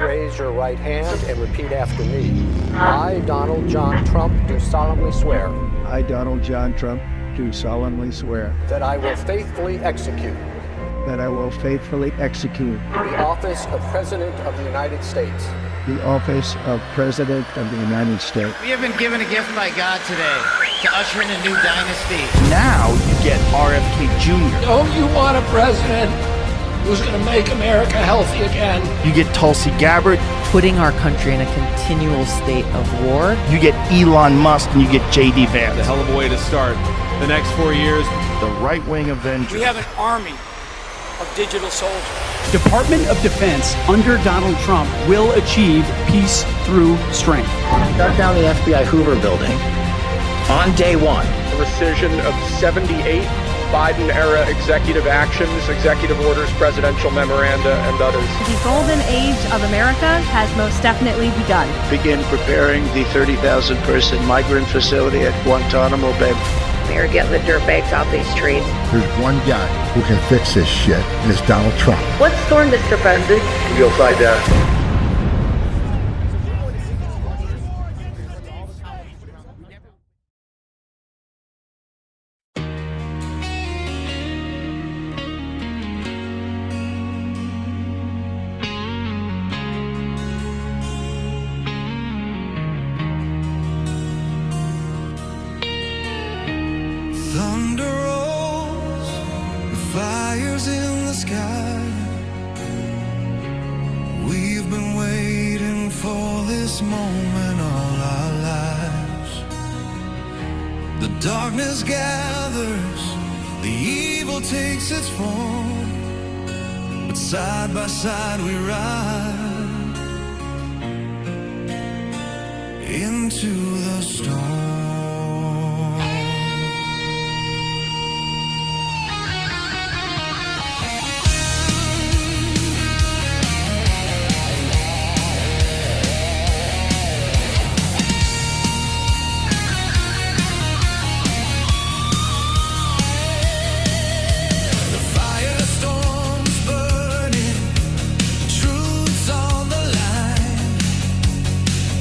raise your right hand and repeat after me. I, Donald John Trump, do solemnly swear. I, Donald John Trump, do solemnly swear. That I will faithfully execute. That I will faithfully execute. The office of President of the United States. The office of President of the United States. We have been given a gift by God today to usher in a new dynasty. Now you get RFK Jr. Don't you want a president who's going to make America healthy again? You get Tulsi Gabbard. Putting our country in a continual state of war. You get Elon Musk and you get J.D. Vance. A hell of a way to start the next 4 years. The right-wing Avengers. We have an army of digital soldiers. Department of Defense under Donald Trump will achieve peace through strength. Shut down the FBI Hoover building on day one. The rescission of 78 Biden-era executive actions, executive orders, presidential memoranda, and others. The golden age of America has most definitely begun. Begin preparing the 30,000-person migrant facility at Guantanamo Bay. They're getting the dirtbags off these streets. There's one guy who can fix this shit, and it's Donald Trump. What's storm, Mr. President? You'll find out. Thunder rolls, the fire's in the sky. We've been waiting for this moment all our lives. The darkness gathers, the evil takes its form, but side by side we ride into the storm.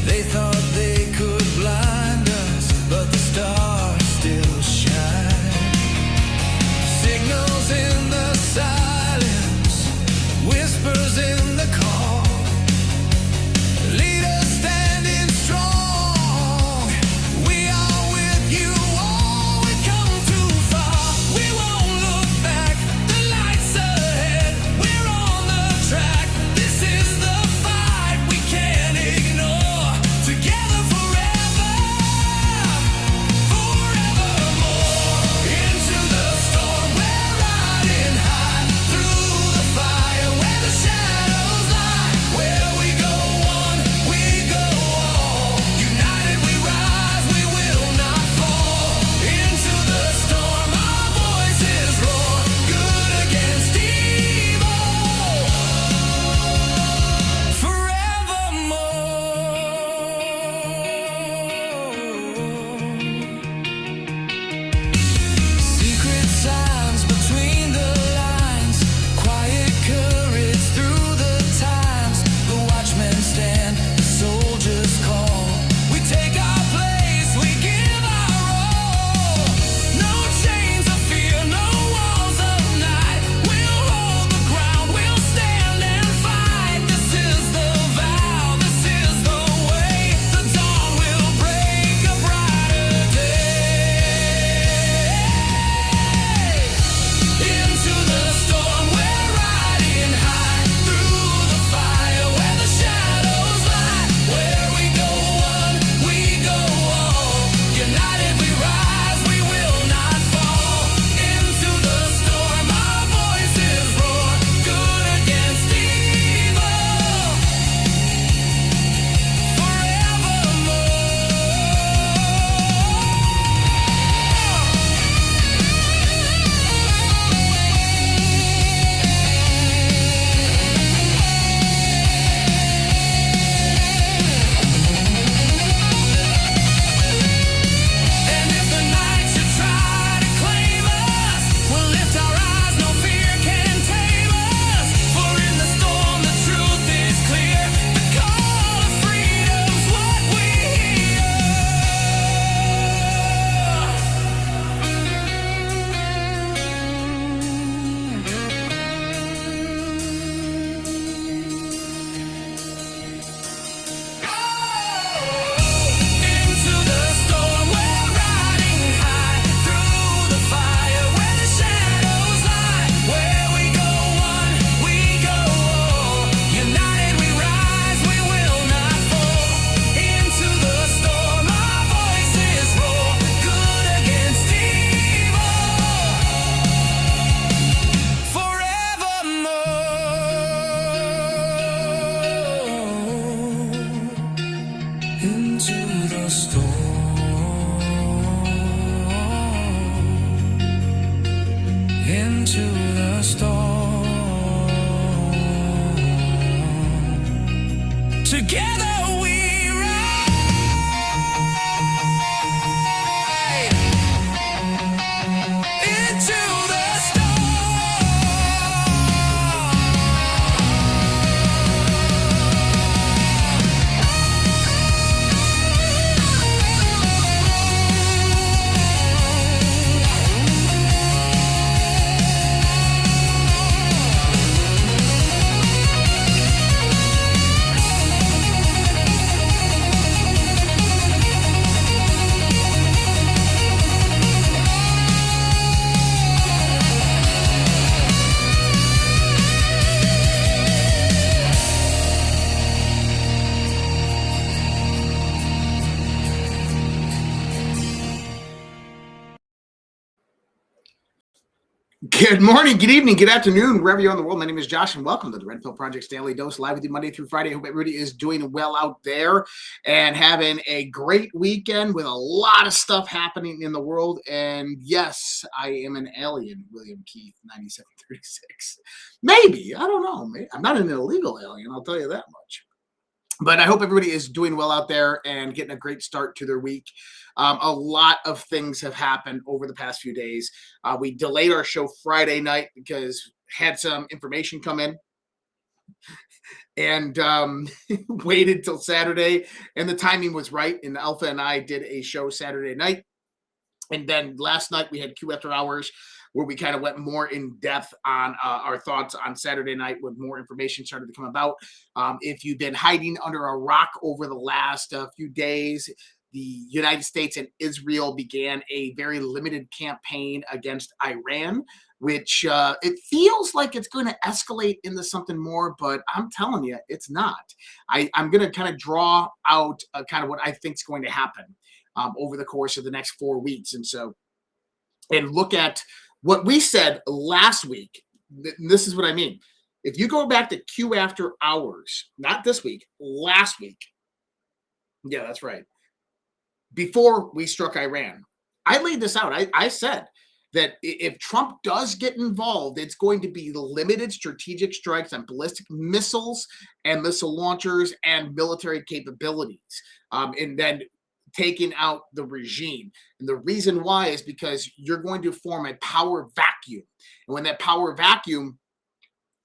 They thought they could blind us. into the storm. Together we ride into the storm. Good morning, good evening, good afternoon, wherever you are in the world. My name is Josh, and welcome to the Red Pill Project's Daily Dose, live with you Monday through Friday. I hope everybody is doing well out there and having a great weekend with a lot of stuff happening in the world. And yes, I am an alien, William Keith, 9736. Maybe, I don't know. Maybe. I'm not an illegal alien, I'll tell you that much. But I hope everybody is doing well out there and getting a great start to their week. A lot of things have happened over the past few days. We delayed our show Friday night because had some information come in and waited till Saturday. And the timing was right. And Alpha and I did a show Saturday night. And then last night we had Q After Hours, where we kind of went more in depth on our thoughts on Saturday night when more information started to come about. If you've been hiding under a rock over the last few days, the United States and Israel began a very limited campaign against Iran, which it feels like it's going to escalate into something more, but I'm telling you, it's not. I'm going to kind of draw out kind of what I think is going to happen over the course of the next 4 weeks. And look at what we said last week. This is what I mean. If you go back to Q After Hours, not this week, last week. Yeah, that's right. Before we struck Iran, I laid this out. I said that if Trump does get involved, it's going to be limited strategic strikes on ballistic missiles and missile launchers and military capabilities. And then taking out the regime. And the reason why is because you're going to form a power vacuum. And when that power vacuum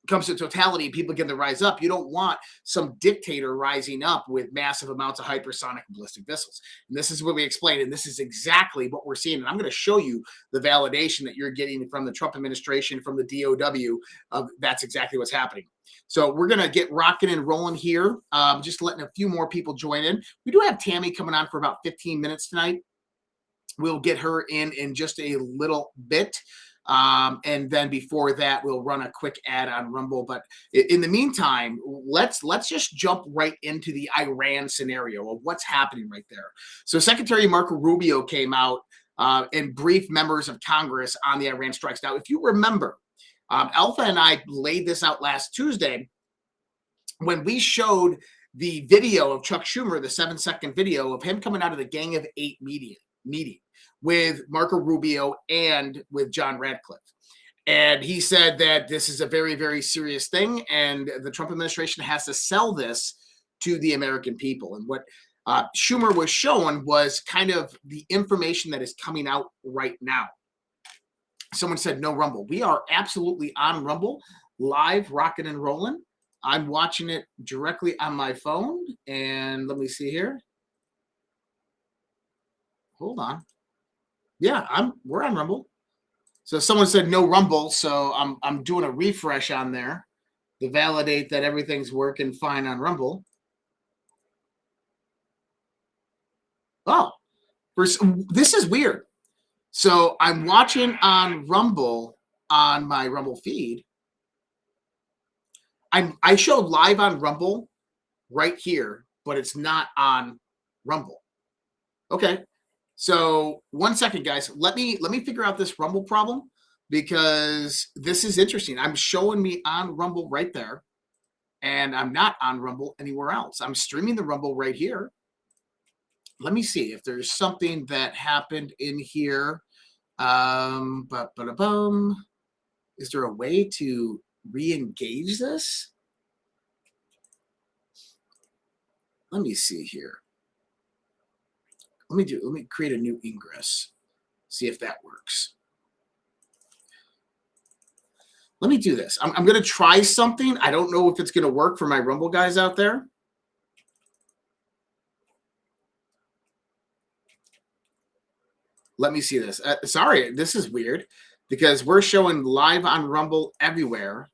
comes to totality, people begin to rise up. You don't want some dictator rising up with massive amounts of hypersonic and ballistic missiles. And this is what we explained, and this is exactly what we're seeing. And I'm going to show you the validation that you're getting from the Trump administration, from the DOW, of that's exactly what's happening. So we're going to get rocking and rolling here, just letting a few more people join in. We do have Tammy coming on for about 15 minutes tonight. We'll get her in just a little bit. And then before that, we'll run a quick ad on Rumble. But in the meantime, let's just jump right into the Iran scenario of what's happening right there. So Secretary Marco Rubio came out and briefed members of Congress on the Iran strikes. Now, if you remember, Alpha and I laid this out last Tuesday when we showed the video of Chuck Schumer, the 7-second video of him coming out of the Gang of Eight meeting with Marco Rubio and with John Radcliffe. And he said that this is a very, very serious thing, and the Trump administration has to sell this to the American people. And what Schumer was showing was kind of the information that is coming out right now. Someone said no Rumble. We are absolutely on Rumble, live, rocking and rolling. I'm watching it directly on my phone. And let me see here. Hold on. Yeah, we're on Rumble. So someone said no Rumble, so I'm doing a refresh on there to validate that everything's working fine on Rumble. Oh, this is weird. So I'm watching on Rumble on my Rumble feed. I showed live on Rumble right here, but it's not on Rumble. Okay. So 1 second, guys. Let me figure out this Rumble problem, because this is interesting. I'm showing me on Rumble right there, and I'm not on Rumble anywhere else. I'm streaming the Rumble right here. Let me see if there's something that happened in here. Is there a way to re-engage this? Let me see here. Let me create a new ingress. See if that works. Let me do this. I'm going to try something. I don't know if it's going to work for my Rumble guys out there. Let me see this. Sorry, this is weird because we're showing live on Rumble everywhere.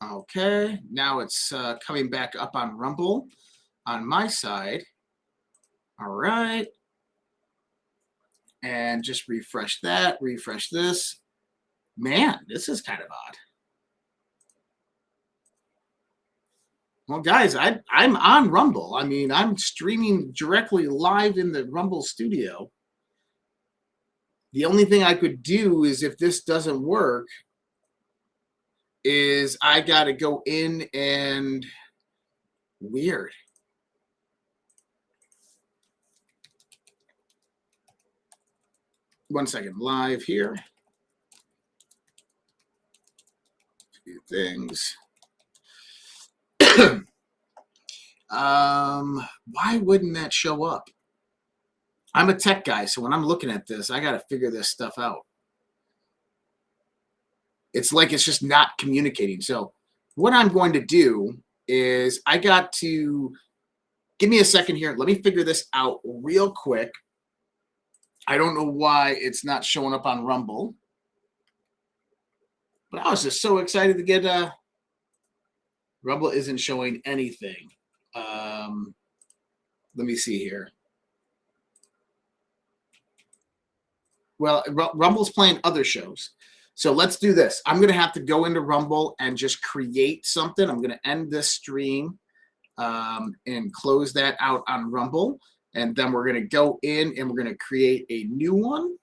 Okay, now it's coming back up on Rumble on my side. All right. And just refresh that, refresh this. Man, this is kind of odd. Well, guys, I'm on Rumble. I mean, I'm streaming directly live in the Rumble studio. The only thing I could do is if this doesn't work, is I got to go in and weird. One second, live here. A few things. Why wouldn't that show up? I'm a tech guy, so when I'm looking at this, I got to figure this stuff out. It's like it's just not communicating. So what I'm going to do is I got to give me a second here. Let me figure this out real quick. I don't know why it's not showing up on Rumble, but I was just so excited to get Rumble isn't showing anything. Let me see here. Well, Rumble's playing other shows. So let's do this. I'm going to have to go into Rumble and just create something. I'm going to end this stream and close that out on Rumble. And then we're going to go in and we're going to create a new one.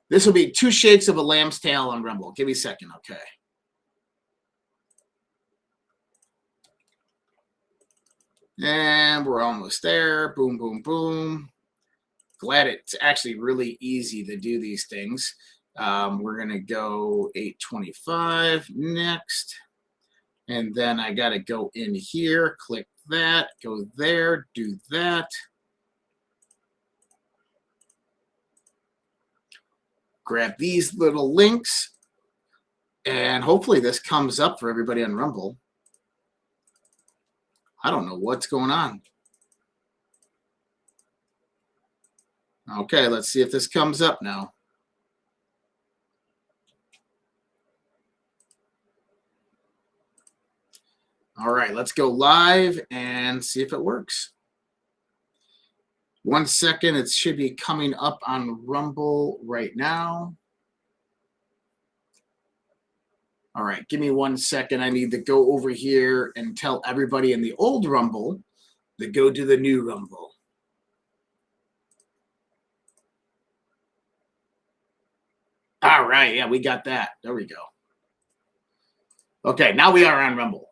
This will be 2 shakes of a lamb's tail on Rumble. Give me a second, okay. And we're almost there. Boom, boom, boom. Glad it's actually really easy to do these things. We're going to go 825 next. And then I got to go in here, click that, go there, do that. Grab these little links. And hopefully this comes up for everybody on Rumble. I don't know what's going on. Okay, let's see if this comes up now. All right, let's go live and see if it works. 1 second, it should be coming up on Rumble right now. All right, give me 1 second. I need to go over here and tell everybody in the old Rumble to go to the new Rumble. All right, yeah, we got that. There we go. Okay, now we are on Rumble.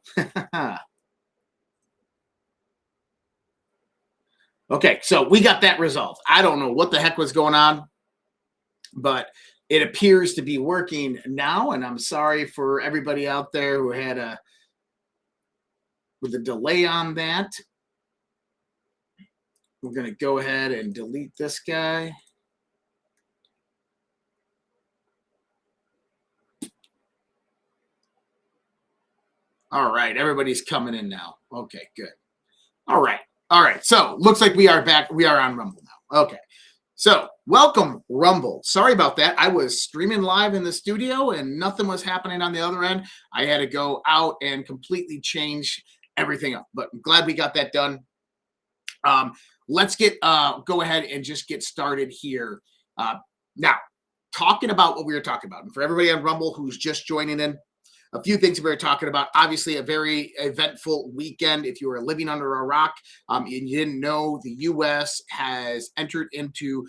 Okay, so we got that resolved. I don't know what the heck was going on, but it appears to be working now, and I'm sorry for everybody out there who had with a delay on that. We're going to go ahead and delete this guy. All right, everybody's coming in now. Okay, good. All right. So looks like we are back. We are on Rumble now. Okay. So welcome, Rumble. Sorry about that. I was streaming live in the studio and nothing was happening on the other end. I had to go out and completely change everything up, but I'm glad we got that done. Let's go ahead and just get started here. Now, talking about what we were talking about, and for everybody on Rumble who's just joining in, a few things we were talking about. Obviously, a very eventful weekend. If you were living under a rock and you didn't know, the U.S. has entered into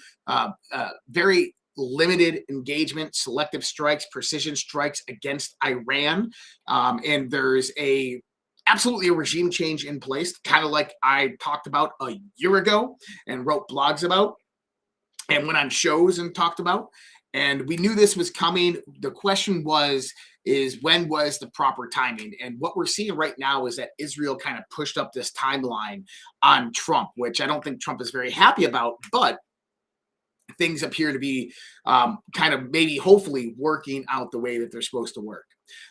very limited engagement, selective strikes, precision strikes against Iran. And there's a absolutely a regime change in place, kind of like I talked about a year ago and wrote blogs about and went on shows and talked about. And we knew this was coming. The question is when was the proper timing? And what we're seeing right now is that Israel kind of pushed up this timeline on Trump, which I don't think Trump is very happy about, but things appear to be kind of maybe hopefully working out the way that they're supposed to work.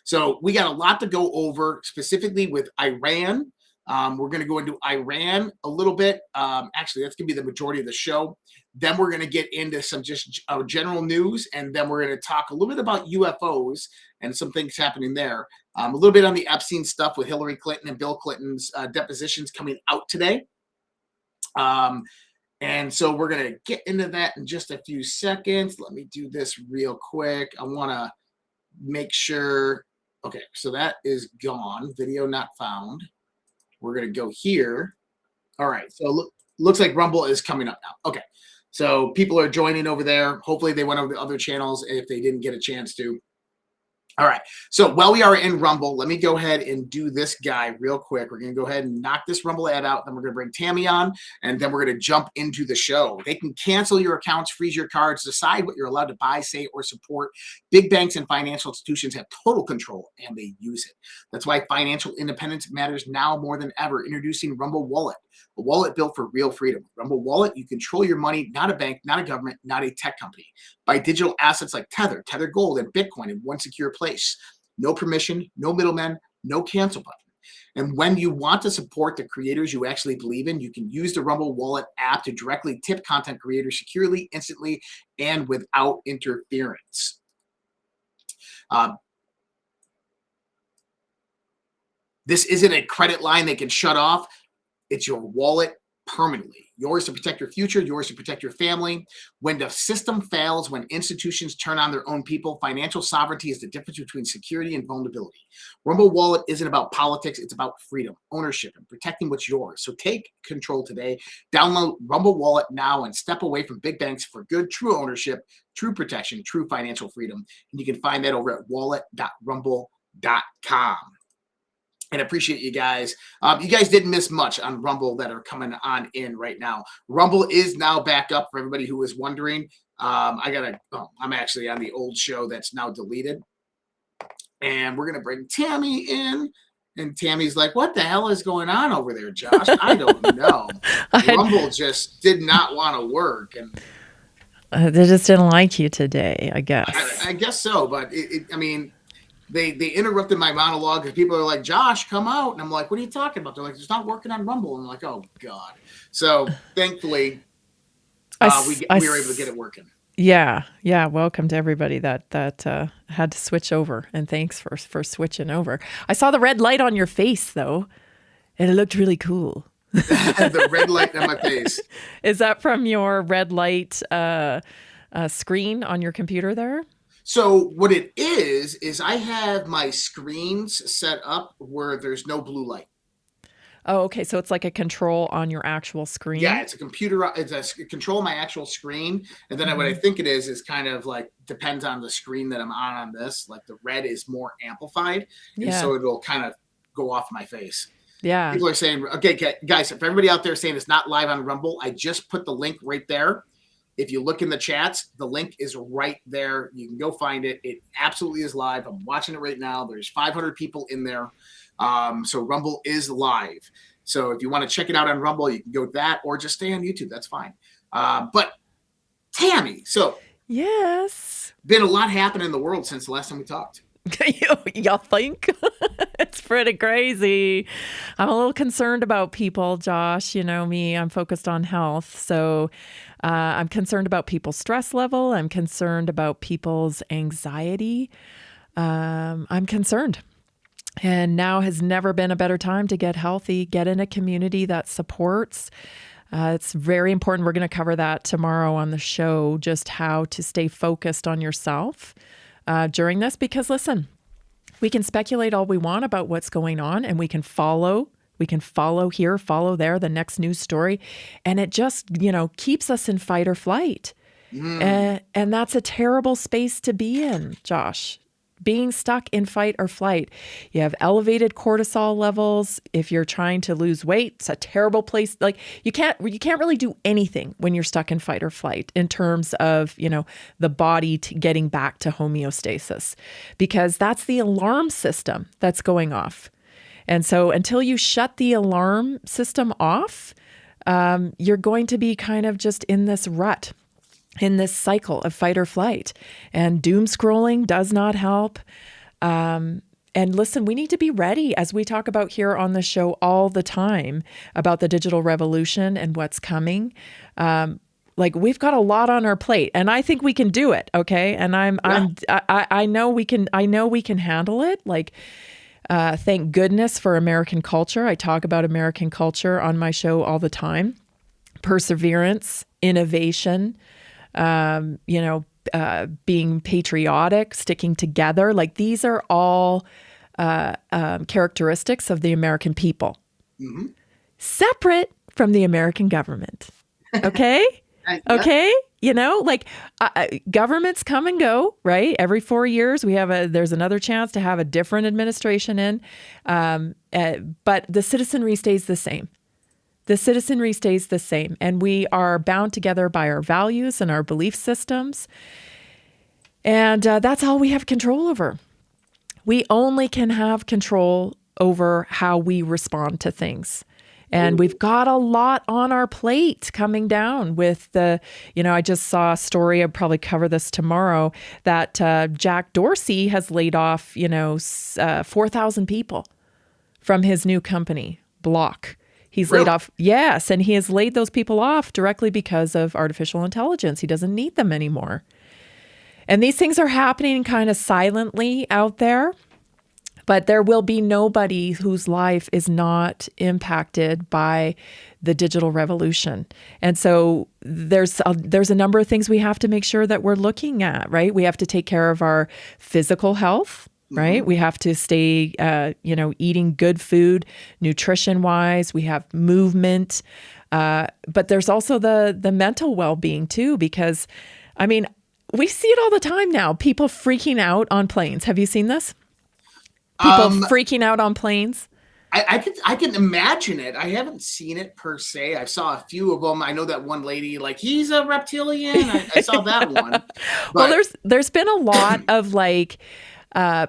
So we got a lot to go over, specifically with Iran. We're going to go into Iran a little bit. Actually, that's going to be the majority of the show. Then we're going to get into some just general news, and then we're going to talk a little bit about UFOs and some things happening there. A little bit on the Epstein stuff with Hillary Clinton and Bill Clinton's depositions coming out today. And so we're going to get into that in just a few seconds. Let me do this real quick. I want to make sure. Okay, so that is gone. Video not found. We're going to go here. All right, so looks like Rumble is coming up now. Okay, so people are joining over there. Hopefully they went over the other channels if they didn't get a chance to. All right, so while we are in Rumble, let me go ahead and do this guy real quick. We're going to go ahead and knock this Rumble ad out. Then we're going to bring Tammy on, and then we're going to jump into the show. They can cancel your accounts, freeze your cards, decide what you're allowed to buy, say, or support. Big banks and financial institutions have total control, and they use it. That's why financial independence matters now more than ever. Introducing Rumble Wallet, a wallet built for real freedom. Rumble Wallet, you control your money, not a bank, not a government, not a tech company. Buy digital assets like Tether, Tether Gold, and Bitcoin in one secure place. No permission, no middlemen, no cancel button. And when you want to support the creators you actually believe in, you can use the Rumble Wallet app to directly tip content creators securely, instantly, and without interference. This isn't a credit line they can shut off. It's your wallet permanently. Yours to protect your future, yours to protect your family. When the system fails, when institutions turn on their own people, financial sovereignty is the difference between security and vulnerability. Rumble Wallet isn't about politics, it's about freedom, ownership, and protecting what's yours. So take control today. Download Rumble Wallet now and step away from big banks for good, true ownership, true protection, true financial freedom. And you can find that over at wallet.rumble.com. And appreciate you guys. You guys didn't miss much on Rumble that are coming on in right now. Rumble is now back up for everybody who is wondering. I'm actually on the old show that's now deleted. And we're going to bring Tammy in. And Tammy's like, what the hell is going on over there, Josh? I don't know. Rumble just did not want to work. And they just didn't like you today, I guess. I guess so. But, They interrupted my monologue because people are like, Josh, come out. And I'm like, what are you talking about? They're like, it's not working on Rumble. And I'm like, oh, God. So thankfully, we were able to get it working. Yeah. Welcome to everybody that had to switch over. And thanks for switching over. I saw the red light on your face, though, and it looked really cool. The red light on my face. Is that from your red light screen on your computer there? So what it is I have my screens set up where there's no blue light. Oh, okay. So it's like a control on your actual screen? Yeah, it's a computer. It's a control on my actual screen. And then what I think it is kind of like depends on the screen that I'm on this. Like the red is more amplified. And so it'll kind of go off my face. Yeah. People are saying, okay, guys, if everybody out there saying it's not live on Rumble, I just put the link right there. If you look in the chats, the link is right there. You can go find it. It absolutely is live. I'm watching it right now. There's 500 people in there. So Rumble is live. So if you want to check it out on Rumble, you can go with that or just stay on YouTube. That's fine. But Tammy, so yes, been a lot happening in the world since the last time we talked. Y'all think? It's pretty crazy. I'm a little concerned about people, Josh. You know me, I'm focused on health. So I'm concerned about people's stress level. I'm concerned about people's anxiety. I'm concerned. And now has never been a better time to get healthy, get in a community that supports. It's very important. We're going to cover that tomorrow on the show, just how to stay focused on yourself during this. Because listen, we can speculate all we want about what's going on, and we can follow here, follow there, the next news story. And it just, keeps us in fight or flight. And that's a terrible space to be in, Josh. being stuck in fight or flight. You have elevated cortisol levels. If you're trying to lose weight, it's a terrible place. Like you can't really do anything when you're stuck in fight or flight in terms of, the body getting back to homeostasis, because that's the alarm system that's going off. And so until you shut the alarm system off, you're going to be kind of just in this rut, in this cycle of fight or flight. And doom scrolling does not help. And listen, we need to be ready, as we talk about here on the show all the time about the digital revolution and what's coming. Like we've got a lot on our plate, and I think we can do it. Okay. And I know we can handle it. Like, thank goodness for American culture. I talk about American culture on my show all the time. Perseverance, innovation, being patriotic, sticking together. Like these are all characteristics of the American people, separate from the American government. Okay? Okay? Governments come and go, right? Every 4 years, there's another chance to have a different administration in, but the citizenry stays the same. The citizenry stays the same, and we are bound together by our values and our belief systems, and that's all we have control over. We only can have control over how we respond to things. And we've got a lot on our plate coming down with I just saw a story, I'll probably cover this tomorrow, that Jack Dorsey has laid off, 4,000 people from his new company, Block. He's laid off, yes, and he has laid those people off directly because of artificial intelligence. He doesn't need them anymore. And these things are happening kind of silently out there. But there will be nobody whose life is not impacted by the digital revolution. And so there's a number of things we have to make sure that we're looking at, right? We have to take care of our physical health, right? We have to stay, eating good food, nutrition-wise. We have movement. But there's also the mental well-being too, because, we see it all the time now. People freaking out on planes. Have you seen this? People freaking out on planes. I can imagine it. I haven't seen it per se. I saw a few of them. I know that one lady, like, he's a reptilian. I saw that one. But well, there's been a lot of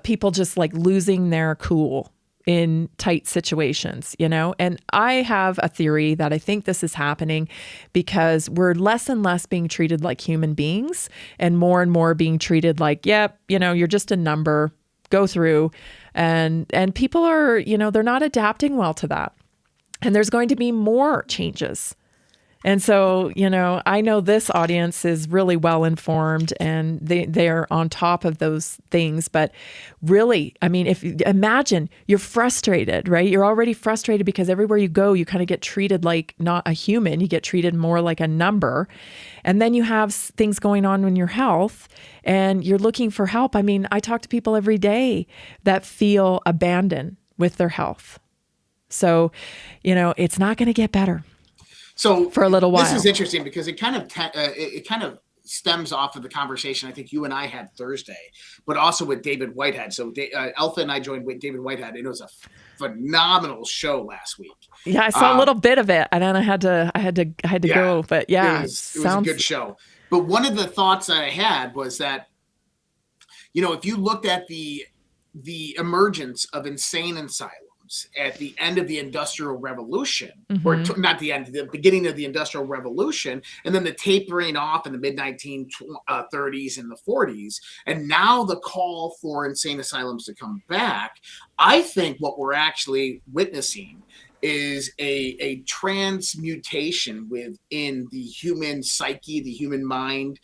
people just like losing their cool in tight situations, and I have a theory that I think this is happening because we're less and less being treated like human beings and more being treated like, you're just a number, go through. And people are, they're not adapting well to that. And there's going to be more changes. And so, I know this audience is really well informed and they're on top of those things. But really, imagine you're frustrated, right? You're already frustrated because everywhere you go, you kind of get treated like not a human. You get treated more like a number. And then you have things going on in your health and you're looking for help. I talk to people every day that feel abandoned with their health. So, it's not going to get better. So for a little while. This is interesting because it kind of stems off of the conversation I think you and I had Thursday, but also with David Whitehead. So Alpha and I joined with David Whitehead, and it was a phenomenal show last week. Yeah, I saw a little bit of it, and then I had to go. But yeah, it was a good show. But one of the thoughts that I had was that, if you looked at the emergence of insane asylums at the end of the Industrial Revolution, or not the end, the beginning of the Industrial Revolution, and then the tapering off in the mid-1930s and the 40s, and now the call for insane asylums to come back, I think what we're actually witnessing is a transmutation within the human psyche, the human mind,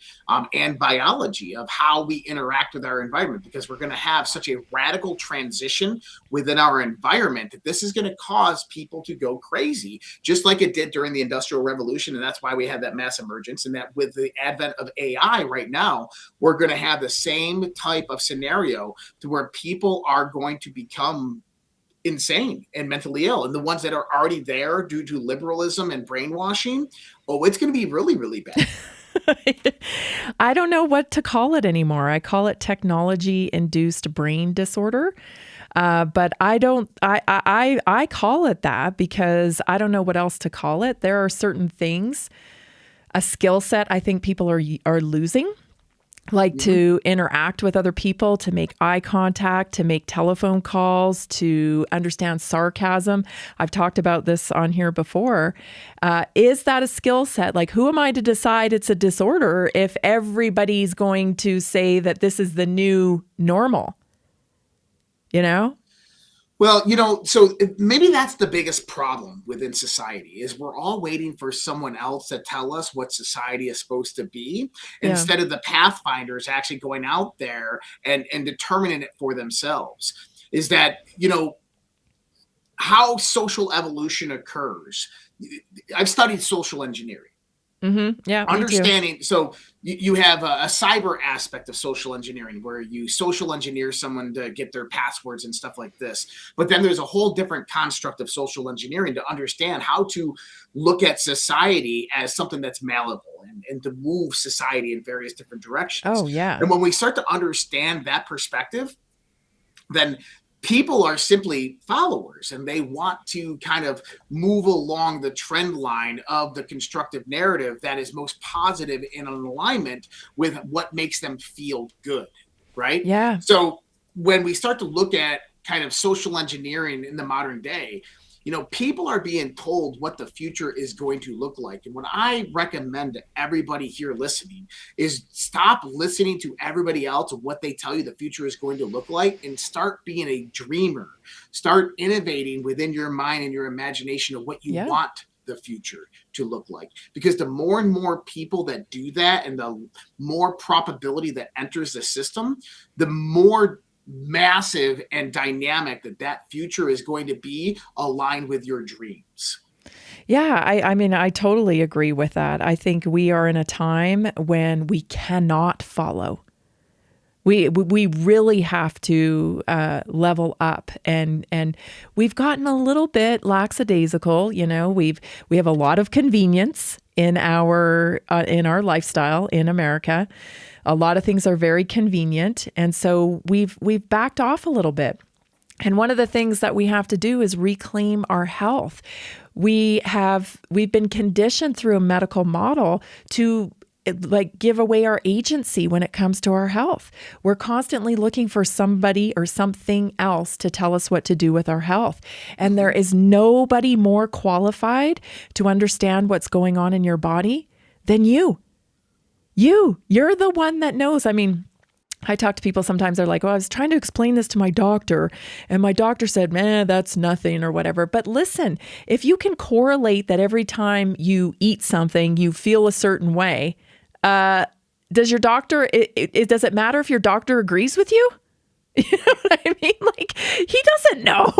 and biology of how we interact with our environment, because we're going to have such a radical transition within our environment that this is going to cause people to go crazy, just like it did during the Industrial Revolution. And that's why we had that mass emergence. And that with the advent of AI right now, we're going to have the same type of scenario to where people are going to become insane and mentally ill. And the ones that are already there due to liberalism and brainwashing, it's going to be really, really bad. I don't know what to call it anymore. I call it technology-induced brain disorder. But I don't. I call it that because I don't know what else to call it. There are certain things, a skill set I think people are losing, like to interact with other people, to make eye contact, to make telephone calls, to understand sarcasm. I've talked about this on here before. Is that a skill set? Like, who am I to decide it's a disorder if everybody's going to say that this is the new normal? You know? Well, so maybe that's the biggest problem within society is we're all waiting for someone else to tell us what society is supposed to be instead of the pathfinders actually going out there and determining it for themselves. Is that, how social evolution occurs. I've studied social engineering. Yeah, Understanding. So you have a cyber aspect of social engineering where you social engineer someone to get their passwords and stuff like this. But then there's a whole different construct of social engineering to understand how to look at society as something that's malleable and to move society in various different directions. Oh, yeah. And when we start to understand that perspective, then people are simply followers and they want to kind of move along the trend line of the constructive narrative that is most positive in an alignment with what makes them feel good, right? Yeah. So when we start to look at kind of social engineering in the modern day, people are being told what the future is going to look like. And what I recommend to everybody here listening is stop listening to everybody else and what they tell you the future is going to look like and start being a dreamer. Start innovating within your mind and your imagination of what you want the future to look like. Because the more and more people that do that and the more probability that enters the system, the more massive and dynamic that future is going to be aligned with your dreams. Yeah, I mean, I totally agree with that. I think we are in a time when we cannot follow. We really have to level up, and we've gotten a little bit lackadaisical. We have a lot of convenience in our lifestyle in America. A lot of things are very convenient, and so we've backed off a little bit. And one of the things that we have to do is reclaim our health. We've been conditioned through a medical model to give away our agency when it comes to our health. We're constantly looking for somebody or something else to tell us what to do with our health. And there is nobody more qualified to understand what's going on in your body than you. You're the one that knows. I mean, I talk to people sometimes, they're like, well, I was trying to explain this to my doctor and my doctor said, man, that's nothing or whatever. But listen, if you can correlate that every time you eat something, you feel a certain way, does your doctor, does it matter if your doctor agrees with you? You know what I mean? Like, he doesn't know.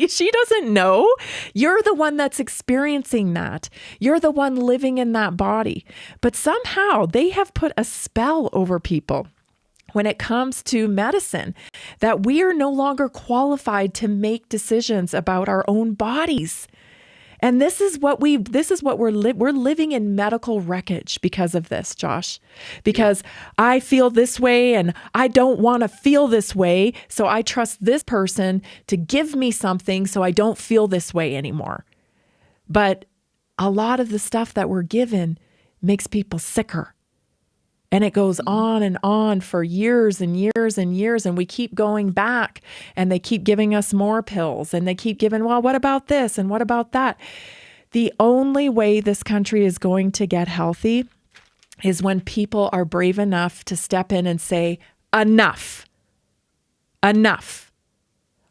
She doesn't know. You're the one that's experiencing that. You're the one living in that body. But somehow they have put a spell over people when it comes to medicine that we are no longer qualified to make decisions about our own bodies. And this is what we're living in medical wreckage because of this, Josh. Because I feel this way and I don't want to feel this way, so I trust this person to give me something so I don't feel this way anymore. But a lot of the stuff that we're given makes people sicker. And it goes on for years and years and years. And we keep going back and they keep giving us more pills and they keep giving, well, what about this? And what about that? The only way this country is going to get healthy is when people are brave enough to step in and say, enough.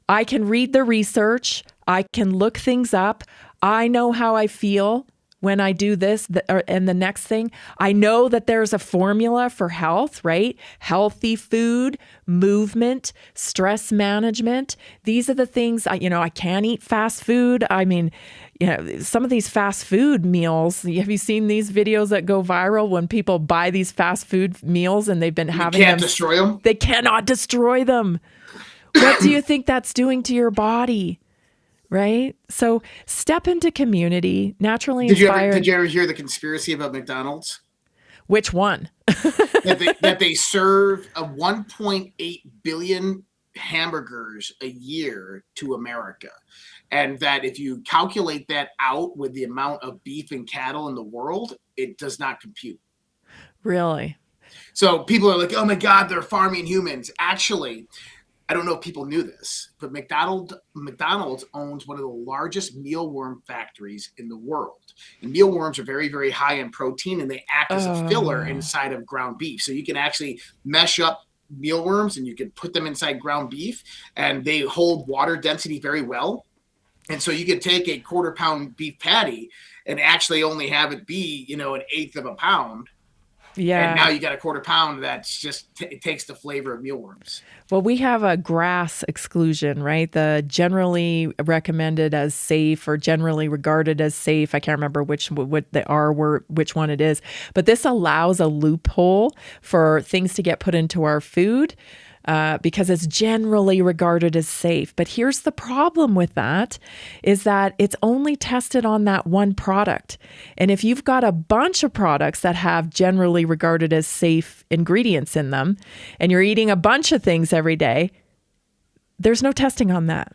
I can read the research. I can look things up. I know how I feel when I do this, and the next thing, I know that there's a formula for health, right? Healthy food, movement, stress management. These are the things, I can't eat fast food. I mean, some of these fast food meals, have you seen these videos that go viral when people buy these fast food meals and they've been having them? You can't destroy them? They cannot destroy them. What do you think that's doing to your body? Right? So step into community, naturally inspired. Did you ever hear the conspiracy about McDonald's? Which one? that they serve a 1.8 billion hamburgers a year to America. And that if you calculate that out with the amount of beef and cattle in the world, it does not compute. Really? So people are like, oh my God, they're farming humans. Actually, I don't know if people knew this, but McDonald's owns one of the largest mealworm factories in the world. And mealworms are very, very high in protein, and they act as a filler inside of ground beef. So you can actually mesh up mealworms and you can put them inside ground beef, and they hold water density very well. And so you can take a 1/4 pound beef patty and actually only have it be, an 1/8 of a pound. Yeah. And now you got a 1/4 pound that's just, it takes the flavor of mealworms. Well, we have a grass exclusion, right? The generally recommended as safe or generally regarded as safe. I can't remember which one it is, but this allows a loophole for things to get put into our food. Because it's generally regarded as safe. But here's the problem with that is that it's only tested on that one product. And if you've got a bunch of products that have generally regarded as safe ingredients in them, and you're eating a bunch of things every day, there's no testing on that.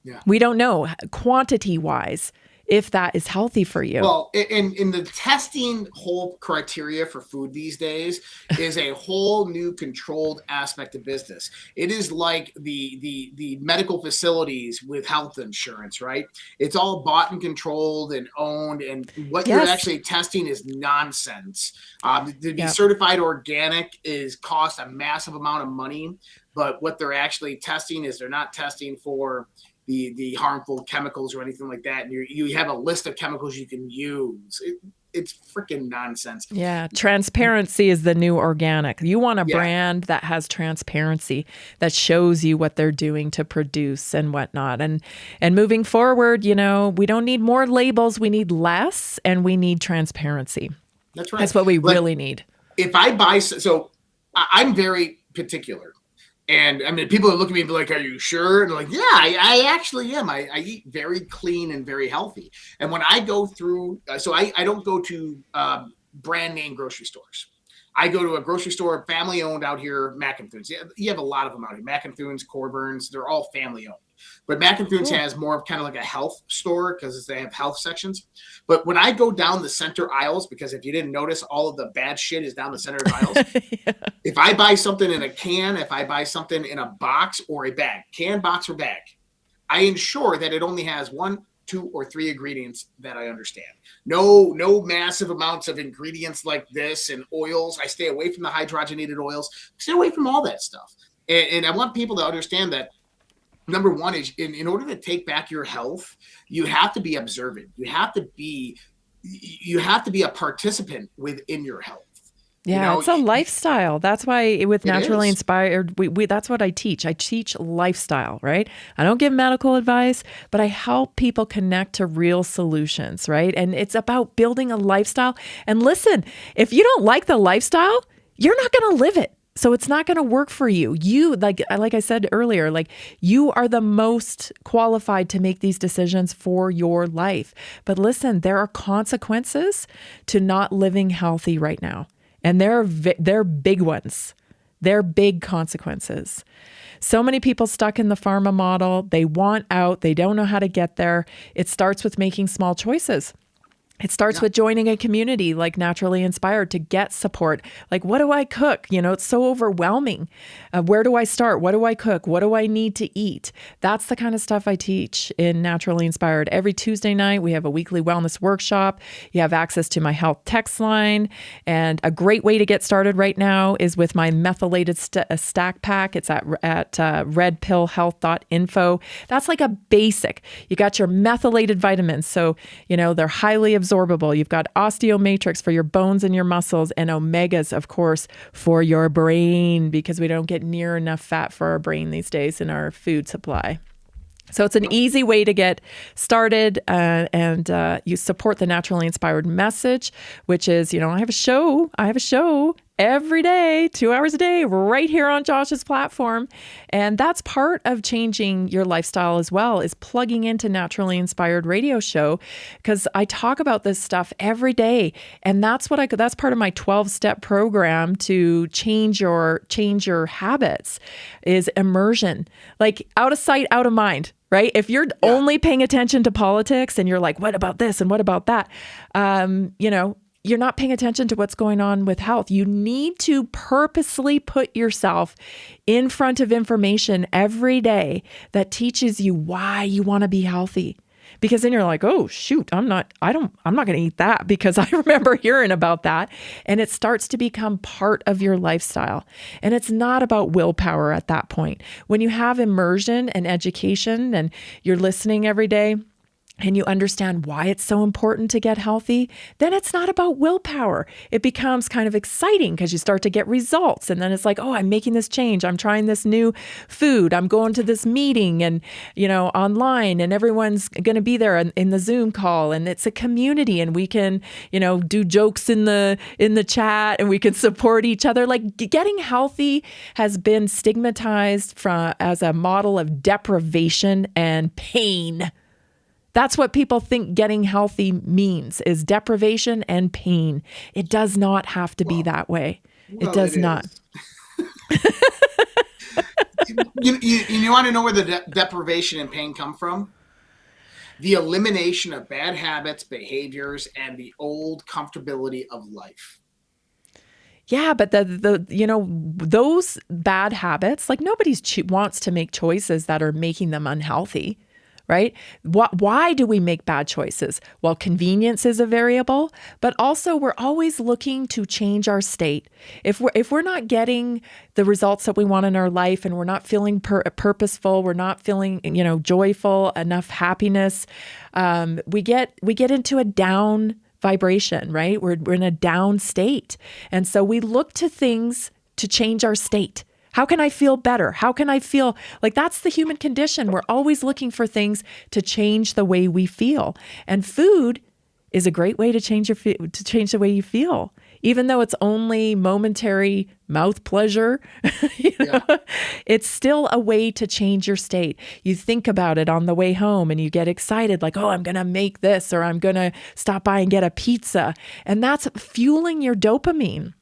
Yeah. We don't know quantity-wise if that is healthy for you. Well, in the testing whole criteria for food these days is a whole new controlled aspect of business. It is like the medical facilities with health insurance, right? It's all bought and controlled and owned, and what you're actually testing is nonsense. To be certified organic cost a massive amount of money, but what they're actually testing is they're not testing for the harmful chemicals or anything like that. And you have a list of chemicals you can use. It's freaking nonsense. Yeah. Transparency is the new organic. You want a brand that has transparency, that shows you what they're doing to produce and whatnot. And moving forward, we don't need more labels. We need less, and we need transparency. That's right. That's what we really need. If I buy, so I'm very particular. And I mean, people are looking at me and be like, are you sure? And they're like, yeah, I actually am. I eat very clean and very healthy. And when I go through, so I don't go to brand name grocery stores. I go to a grocery store, family owned out here, Mac and Thunes. You have a lot of them out here. Mac and Thunes, Corburn's, they're all family owned. But Mac and Thunes has more of kind of like a health store because they have health sections. But when I go down the center aisles, because if you didn't notice, all of the bad shit is down the center of the aisles. If I buy something in a can, if I buy something in a box or a bag, can, box, or bag, I ensure that it only has 1, 2, or 3 ingredients that I understand. No massive amounts of ingredients like this and oils. I stay away from the hydrogenated oils. Stay away from all that stuff. And I want people to understand that number one is in order to take back your health, you have to be observant. You have to be a participant within your health. Yeah, it's a lifestyle. That's why with Naturally Inspired, we that's what I teach. I teach lifestyle, right? I don't give medical advice, but I help people connect to real solutions, right? And it's about building a lifestyle. And listen, if you don't like the lifestyle, you're not going to live it. So it's not going to work for you. You, like I said earlier, you are the most qualified to make these decisions for your life. But listen, there are consequences to not living healthy right now. And they're big ones. They're big consequences. So many people stuck in the pharma model. They want out. They don't know how to get there. It starts with making small choices. It starts with joining a community like Naturally Inspired to get support. Like, what do I cook? It's so overwhelming. Where do I start? What do I cook? What do I need to eat? That's the kind of stuff I teach in Naturally Inspired. Every Tuesday night, we have a weekly wellness workshop. You have access to my health text line. And a great way to get started right now is with my methylated stack pack. It's at redpillhealth.info. That's like a basic. You got your methylated vitamins. So, they're highly absorbable. You've got osteomatrix for your bones and your muscles, and omegas, of course, for your brain, because we don't get near enough fat for our brain these days in our food supply. So it's an easy way to get started, and you support the Naturally Inspired message, which is, I have a show every day, 2 hours a day, right here on Josh's platform. And that's part of changing your lifestyle as well, is plugging into Naturally Inspired Radio Show, because I talk about this stuff every day. And that's part of my 12-step program to change your habits, is immersion. Like out of sight, out of mind. Right? If you're only paying attention to politics and you're like, what about this and what about that? You're not paying attention to what's going on with health. You need to purposely put yourself in front of information every day that teaches you why you want to be healthy. Because then you're like, oh, shoot, I'm not going to eat that because I remember hearing about that. And it starts to become part of your lifestyle. And it's not about willpower at that point. When you have immersion and education and you're listening every day, and you understand why it's so important to get healthy, then it's not about willpower. It becomes kind of exciting because you start to get results. And then it's like, oh, I'm making this change. I'm trying this new food. I'm going to this meeting and, online, and everyone's going to be there in the Zoom call. And it's a community, and we can, do jokes in the chat, and we can support each other. Like, getting healthy has been stigmatized as a model of deprivation and pain. That's what people think getting healthy means, is deprivation and pain. It does not have to be that way. It does not. You want to know where the deprivation and pain come from? The elimination of bad habits, behaviors, and the old comfortability of life. Yeah, but those bad habits, like nobody wants to make choices that are making them unhealthy. Right? Why do we make bad choices? Well, convenience is a variable, but also we're always looking to change our state. If we're not getting the results that we want in our life, and we're not feeling purposeful, we're not feeling joyful, enough happiness, we get into a down vibration, right? We're in a down state, and so we look to things to change our state. How can I feel better? How can I feel like that's the human condition? We're always looking for things to change the way we feel. And food is a great way to change the way you feel. Even though it's only momentary mouth pleasure, it's still a way to change your state. You think about it on the way home and you get excited, like, oh, I'm going to make this, or I'm going to stop by and get a pizza. And that's fueling your dopamine.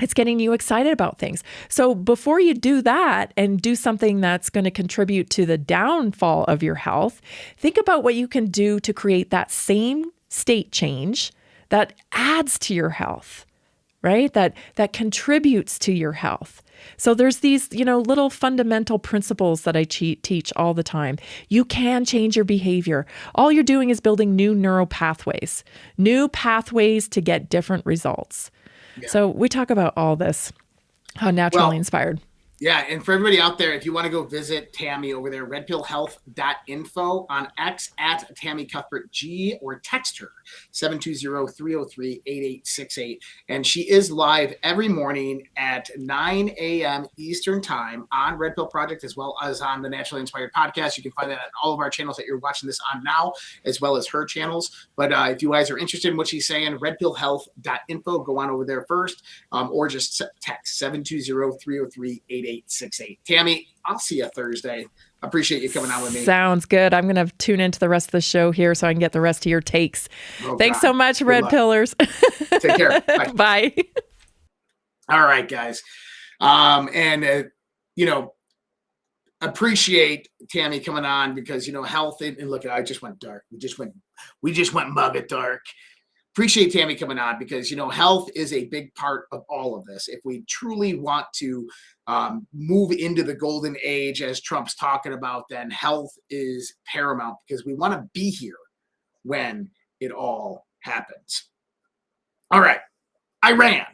It's getting you excited about things. So before you do that and do something that's going to contribute to the downfall of your health, think about what you can do to create that same state change that adds to your health, right? That contributes to your health. So there's these, little fundamental principles that I teach all the time. You can change your behavior. All you're doing is building new neural pathways to get different results. Yeah. So we talk about all this on Naturally Inspired. Yeah, and for everybody out there, if you want to go visit Tammy over there, redpillhealth.info, on X at Tammy Cuthbert G, or text her 720-303-8868. And she is live every morning at 9 a.m. Eastern Time on Red Pill Project, as well as on the Naturally Inspired podcast. You can find that on all of our channels that you're watching this on now, as well as her channels. But if you guys are interested in what she's saying, redpillhealth.info, go on over there first, or just text 720-303-8868. Tammy, I'll see you Thursday. I appreciate you coming on with me. Sounds good. I'm going to tune into the rest of the show here so I can get the rest of your takes. Thanks so much, good Red luck. Pillars. Take care. Bye. Bye. All right, guys. Appreciate Tammy coming on because, health, and look, I just went dark. We just went mug it dark. Appreciate Tammy coming on because, health is a big part of all of this. If we truly want to move into the golden age, as Trump's talking about, then health is paramount because we want to be here when it all happens. All right. I ran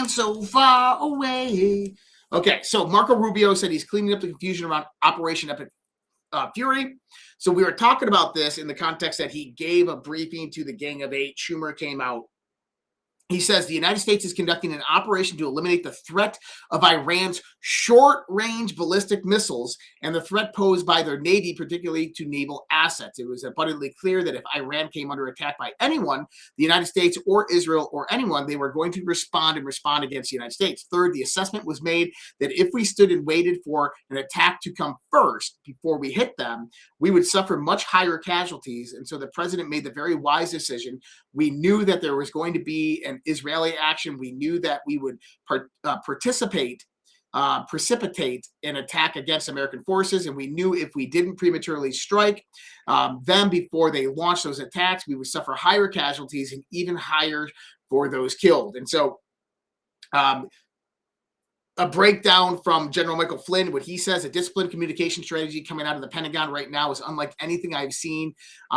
so far away. Okay. So Marco Rubio said he's cleaning up the confusion around Operation Epic Fury. So we were talking about this in the context that he gave a briefing to the Gang of Eight. Schumer came out He says the United States is conducting an operation to eliminate the threat of Iran's short-range ballistic missiles and the threat posed by their Navy, particularly to naval assets. It was abundantly clear that if Iran came under attack by anyone, the United States or Israel or anyone, they were going to respond against the United States. Third, the assessment was made that if we stood and waited for an attack to come first before we hit them, we would suffer much higher casualties. And so the president made the very wise decision. We knew that there was going to be an Israeli action. We knew that we would precipitate an attack against American forces. And we knew if we didn't prematurely strike them before they launched those attacks, we would suffer higher casualties and even higher for those killed. And so a breakdown from General Michael Flynn, what he says, a disciplined communication strategy coming out of the Pentagon right now is unlike anything I've seen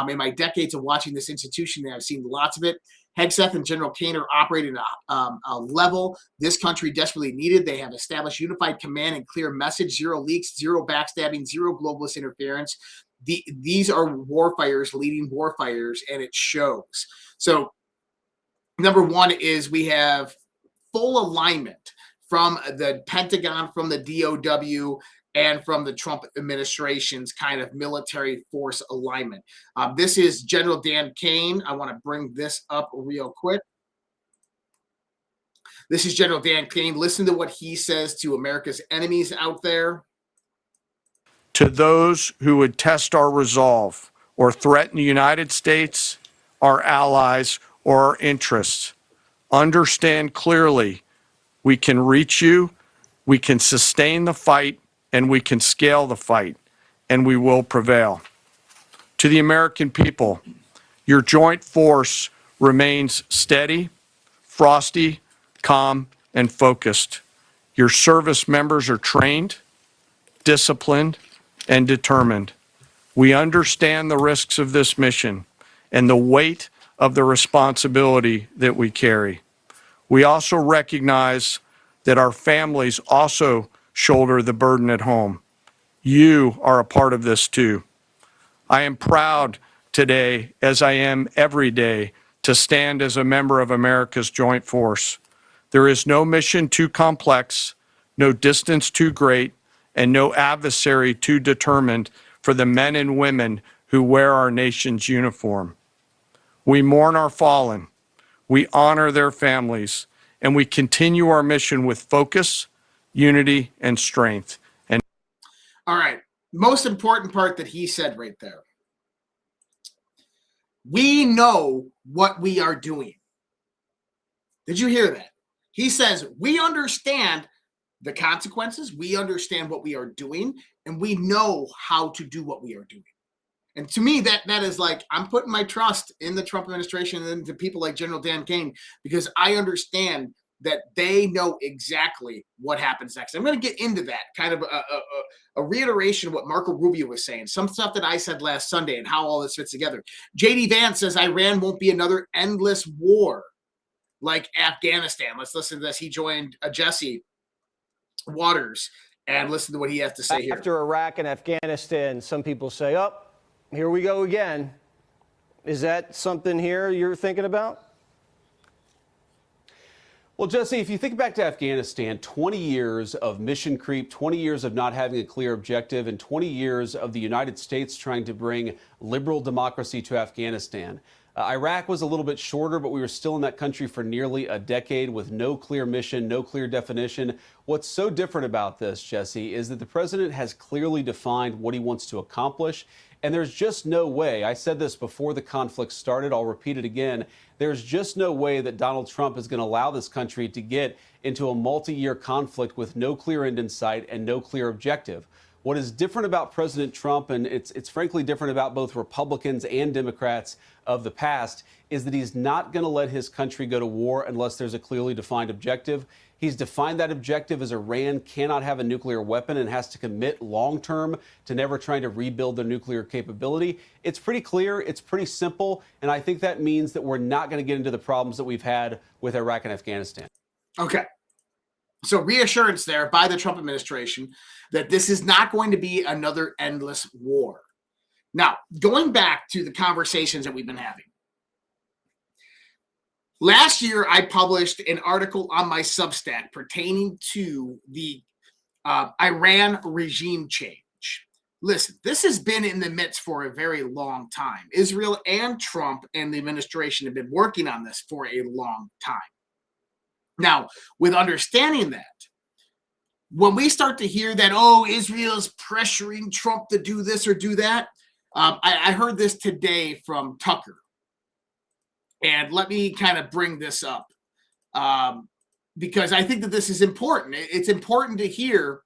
in my decades of watching this institution. I've seen lots of it. Hegseth and General Kane are operating at a level this country desperately needed. They have established unified command and clear message, zero leaks, zero backstabbing, zero globalist interference. These are warfighters leading warfighters, and it shows. So number one is we have full alignment from the Pentagon, from the DOW, and from the Trump administration's kind of military force alignment. This is General Dan Kane. I want to bring this up real quick. This is General Dan Kane. Listen to what he says to America's enemies out there. To those who would test our resolve or threaten the United States, our allies, or our interests, understand clearly we can reach you, we can sustain the fight, and we can scale the fight, and we will prevail. To the American people, your joint force remains steady, frosty, calm, and focused. Your service members are trained, disciplined, and determined. We understand the risks of this mission and the weight of the responsibility that we carry. We also recognize that our families also shoulder the burden at home. You are a part of this too. I am proud today, as I am every day, to stand as a member of America's joint force. There is no mission too complex, no distance too great, and no adversary too determined for the men and women who wear our nation's uniform. We mourn our fallen, we honor their families, and we continue our mission with focus, unity, and strength. And all right, most important part that he said right there. We know what we are doing. Did you hear that? He says, we understand the consequences, we understand what we are doing, and we know how to do what we are doing. And to me, that is like, I'm putting my trust in the Trump administration and into people like General Dan Kane, because I understand that they know exactly what happens next. I'm going to get into that, kind of a reiteration of what Marco Rubio was saying, some stuff that I said last Sunday and how all this fits together. J.D. Vance says Iran won't be another endless war like Afghanistan. Let's listen to this. He joined Jesse Waters and listen to what he has to say here. After Iraq and Afghanistan, some people say, oh, here we go again. Is that something here you're thinking about? Well, Jesse, if you think back to Afghanistan, 20 years of mission creep, 20 years of not having a clear objective, and 20 years of the United States trying to bring liberal democracy to Afghanistan. Iraq was a little bit shorter, but we were still in that country for nearly a decade with no clear mission, no clear definition. What's so different about this, Jesse, is that the president has clearly defined what he wants to accomplish. And there's just no way, I said this before the conflict started, I'll repeat it again, there's just no way that Donald Trump is going to allow this country to get into a multi-year conflict with no clear end in sight and no clear objective. What is different about President Trump, and it's frankly different about both Republicans and Democrats of the past, is that he's not going to let his country go to war unless there's a clearly defined objective. He's defined that objective as Iran cannot have a nuclear weapon and has to commit long-term to never trying to rebuild their nuclear capability. It's pretty clear, it's pretty simple, and I think that means that we're not going to get into the problems that we've had with Iraq and Afghanistan. Okay. So reassurance there by the Trump administration that this is not going to be another endless war. Now, going back to the conversations that we've been having, Last year, I published an article on my Substack pertaining to the Iran regime change. Listen, this has been in the midst for a very long time. Israel and Trump and the administration have been working on this for a long time. Now, with understanding that, when we start to hear that, oh, Israel's pressuring Trump to do this or do that, I heard this today from Tucker. And let me kind of bring this up because I think that this is important. It's important to hear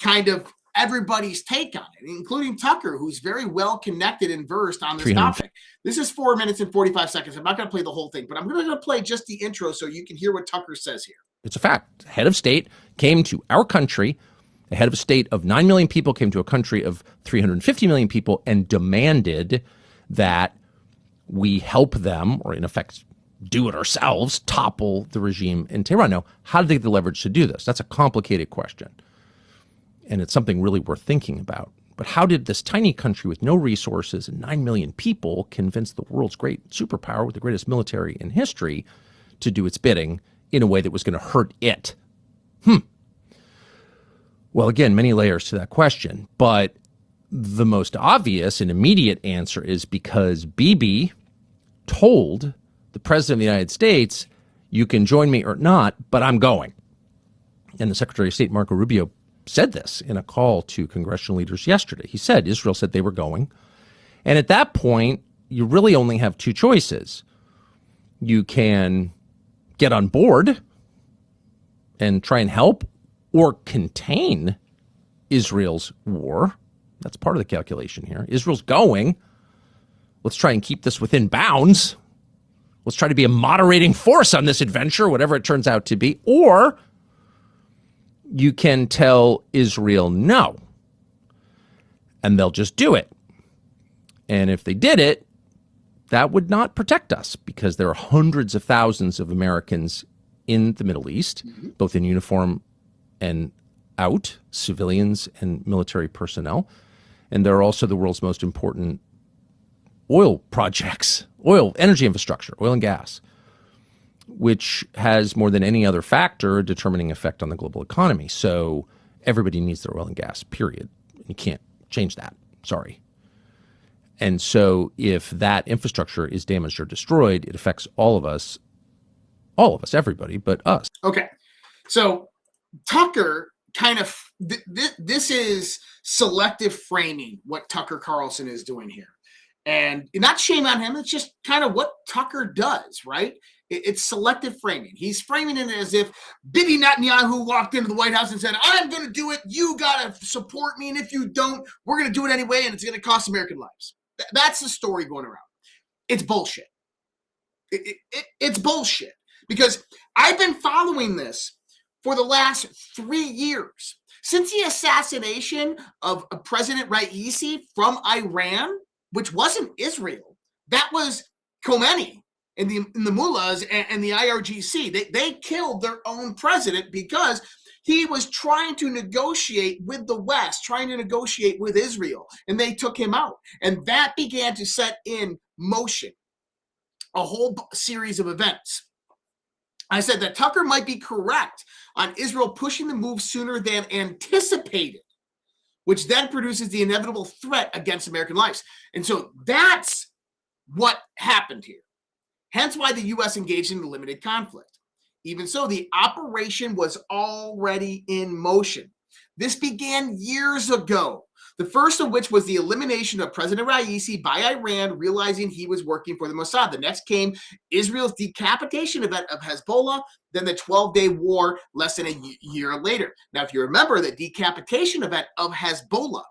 kind of everybody's take on it, including Tucker, who's very well connected and versed on this topic. This is 4 minutes and 45 seconds. I'm not going to play the whole thing, but I'm going to play just the intro so you can hear what Tucker says here. It's a fact. Head of state came to our country. The head of a state of 9 million people came to a country of 350 million people and demanded that we help them, or in effect, do it ourselves, topple the regime in Tehran. Now, how did they get the leverage to do this? That's a complicated question. And it's something really worth thinking about. But how did this tiny country with no resources and 9 million people convince the world's great superpower with the greatest military in history to do its bidding in a way that was going to hurt it? Well, again, many layers to that question. But the most obvious and immediate answer is because Bibi told the president of the United States, you can join me or not, but I'm going. And the Secretary of State, Marco Rubio, said this in a call to congressional leaders yesterday. He said Israel said they were going. And at that point, you really only have two choices. You can get on board and try and help or contain Israel's war. That's part of the calculation here. Israel's going. Let's try and keep this within bounds. Let's try to be a moderating force on this adventure, whatever it turns out to be. Or you can tell Israel no, and they'll just do it. And if they did it, that would not protect us because there are hundreds of thousands of Americans in the Middle East, both in uniform and out, civilians and military personnel. And they're also the world's most important oil projects, oil, energy infrastructure, oil and gas, which has more than any other factor a determining effect on the global economy. So everybody needs their oil and gas, period. You can't change that. Sorry. And so if that infrastructure is damaged or destroyed, it affects all of us, everybody, but us. Okay. So Tucker kind of, this is selective framing, what Tucker Carlson is doing here. And not shame on him. It's just kind of what Tucker does, right? It's selective framing. He's framing it as if Bibi Netanyahu walked into the White House and said, I'm going to do it. You got to support me. And if you don't, we're going to do it anyway. And it's going to cost American lives. That's the story going around. It's bullshit. It's bullshit. Because I've been following this for the last 3 years. Since the assassination of President Raisi from Iran, which wasn't Israel, that was Khomeini and the mullahs and the IRGC. They killed their own president because he was trying to negotiate with the West, trying to negotiate with Israel, and they took him out. And that began to set in motion a whole series of events. I said that Tucker might be correct on Israel pushing the move sooner than anticipated, which then produces the inevitable threat against American lives. And so that's what happened here. Hence why the U.S. engaged in a limited conflict. Even so, the operation was already in motion. This began years ago, the first of which was the elimination of President Raisi by Iran, realizing he was working for the Mossad. The next came Israel's decapitation event of Hezbollah, then the 12-day war less than a year later. Now, if you remember the decapitation event of Hezbollah,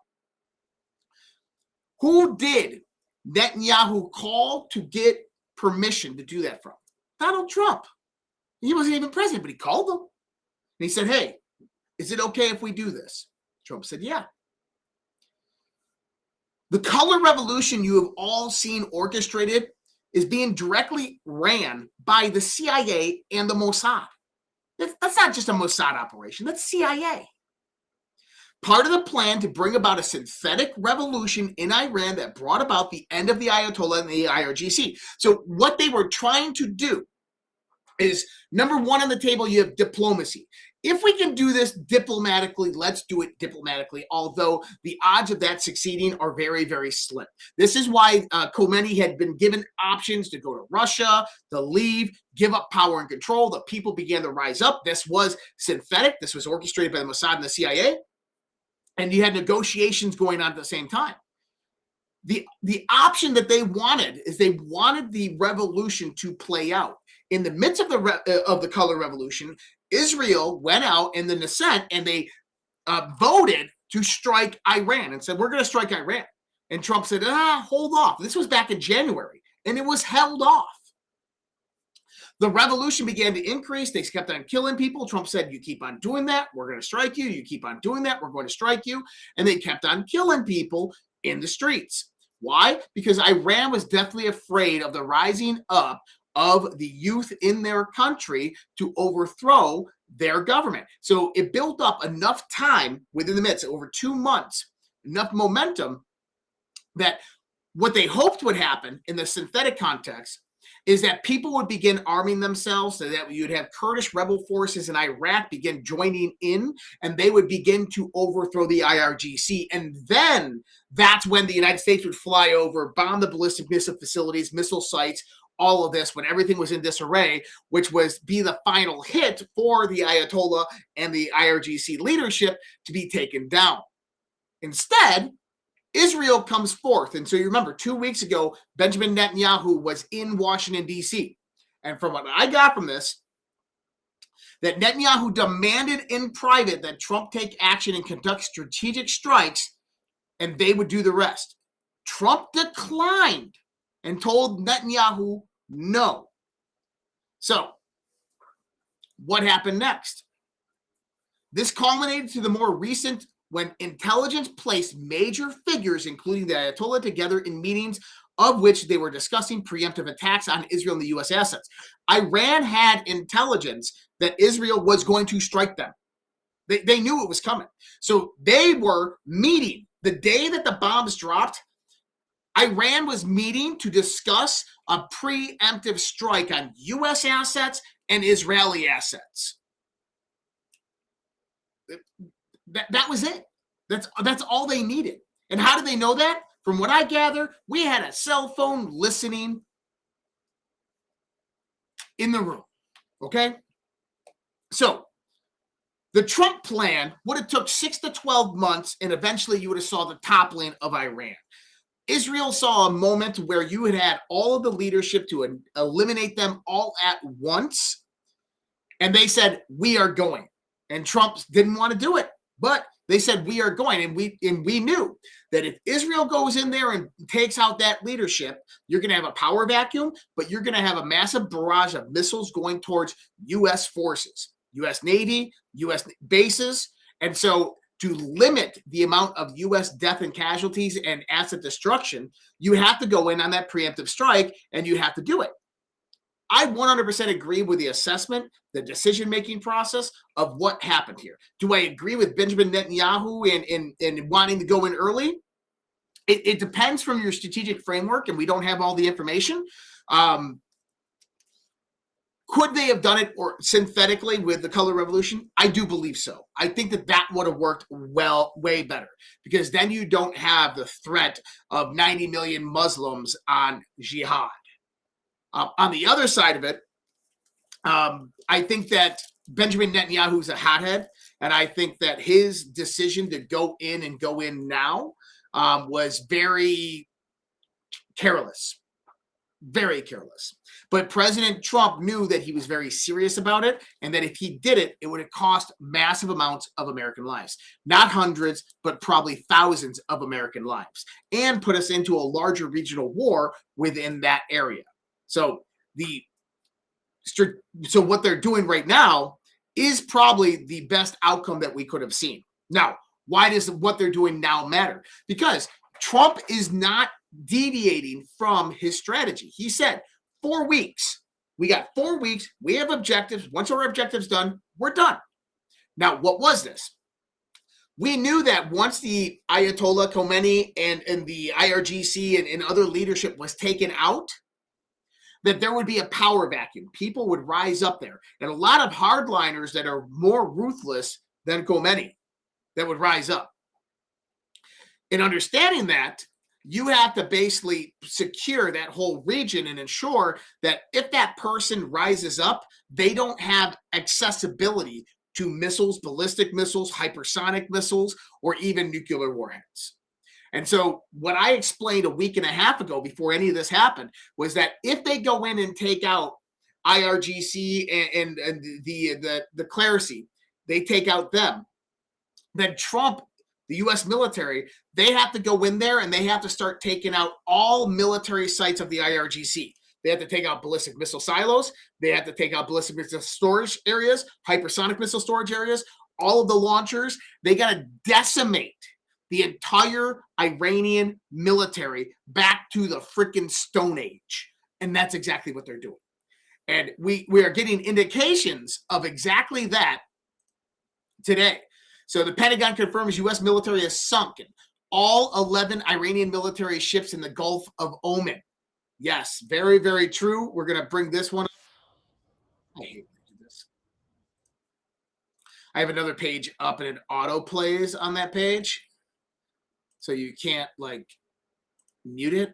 who did Netanyahu call to get permission to do that from? Donald Trump. He wasn't even president, but he called them. And he said, hey, is it okay if we do this? Trump said, yeah. The color revolution you have all seen orchestrated is being directly ran by the CIA and the Mossad. That's not just a Mossad operation, that's CIA. Part of the plan to bring about a synthetic revolution in Iran that brought about the end of the Ayatollah and the IRGC. So what they were trying to do is number one on the table, you have diplomacy. If we can do this diplomatically, let's do it diplomatically, although the odds of that succeeding are very, very slim. This is why Khomeini had been given options to go to Russia, to leave, give up power and control. The people began to rise up. This was synthetic. This was orchestrated by the Mossad and the CIA. And you had negotiations going on at the same time. The option that they wanted is they wanted the revolution to play out. In the midst of the color revolution, Israel went out in the Knesset and they voted to strike Iran and said, we're going to strike Iran. And Trump said, hold off. This was back in January, and it was held off. The revolution began to increase. They kept on killing people. Trump said, you keep on doing that, we're going to strike you. You keep on doing that, we're going to strike you. And they kept on killing people in the streets. Why? Because Iran was deathly afraid of the rising up of the youth in their country to overthrow their government. So it built up enough time within the midst, over 2 months, enough momentum that what they hoped would happen in the synthetic context is that people would begin arming themselves, so that you'd have Kurdish rebel forces in Iraq begin joining in, and they would begin to overthrow the IRGC. And then that's when the United States would fly over, bomb the ballistic missile facilities, missile sites, all of this, when everything was in disarray, which was be the final hit for the Ayatollah and the IRGC leadership to be taken down. Instead, Israel comes forth. And so you remember 2 weeks ago, Benjamin Netanyahu was in Washington, D.C. And from what I got from this, that Netanyahu demanded in private that Trump take action and conduct strategic strikes, and they would do the rest. Trump declined and told Netanyahu no. So what happened next? This culminated to the more recent when intelligence placed major figures, including the Ayatollah, together in meetings of which they were discussing preemptive attacks on Israel and the U.S. assets. Iran had intelligence that Israel was going to strike them. They knew it was coming. So they were meeting. The day that the bombs dropped, Iran was meeting to discuss a preemptive strike on U.S. assets and Israeli assets. That was it. That's all they needed. And how did they know that? From what I gather, we had a cell phone listening in the room. Okay? So the Trump plan would have took 6 to 12 months, and eventually you would have saw the toppling of Iran. Israel saw a moment where you had all of the leadership to eliminate them all at once, and they said, we are going. And Trump didn't want to do it, but they said, we are going. And we knew that if Israel goes in there and takes out that leadership, you're going to have a power vacuum, but you're going to have a massive barrage of missiles going towards U.S. forces, U.S. Navy, U.S. bases. And so to limit the amount of U.S. death and casualties and asset destruction, you have to go in on that preemptive strike, and you have to do it. I 100% agree with the assessment, the decision-making process of what happened here. Do I agree with Benjamin Netanyahu in wanting to go in early? It depends from your strategic framework, and we don't have all the information. Could they have done it or synthetically with the color revolution? I do believe so. I think that would have worked well, way better, because then you don't have the threat of 90 million Muslims on jihad. On the other side of it, I think that Benjamin Netanyahu is a hothead, and I think that his decision to go in now was very careless. Very careless. But President Trump knew that he was very serious about it, and that if he did it, it would have cost massive amounts of American lives. Not hundreds, but probably thousands of American lives, and put us into a larger regional war within that area. So what they're doing right now is probably the best outcome that we could have seen. Now, why does what they're doing now matter? Because Trump is not deviating from his strategy. He said 4 weeks. We got 4 weeks. We have objectives. Once our objectives done, we're done. Now, what was this? We knew that once the Ayatollah Khomeini and the IRGC and other leadership was taken out, that there would be a power vacuum. People would rise up there, and a lot of hardliners that are more ruthless than Khomeini that would rise up. In understanding that, you have to basically secure that whole region and ensure that if that person rises up, they don't have accessibility to missiles, ballistic missiles, hypersonic missiles, or even nuclear warheads. And so what I explained a week and a half ago before any of this happened was that if they go in and take out IRGC and the clerisy, they take out them, then Trump, the U.S. military, they have to go in there and they have to start taking out all military sites of the IRGC. They have to take out ballistic missile silos. They have to take out ballistic missile storage areas, hypersonic missile storage areas, all of the launchers. They got to decimate the entire Iranian military back to the freaking Stone Age. And that's exactly what they're doing. And we are getting indications of exactly that today. So the Pentagon confirms U.S. military has sunken all 11 Iranian military ships in the Gulf of Oman. Yes, very, very true. We're going to bring this one up. I hate this. I have another page up and it auto plays on that page. So you can't like mute it,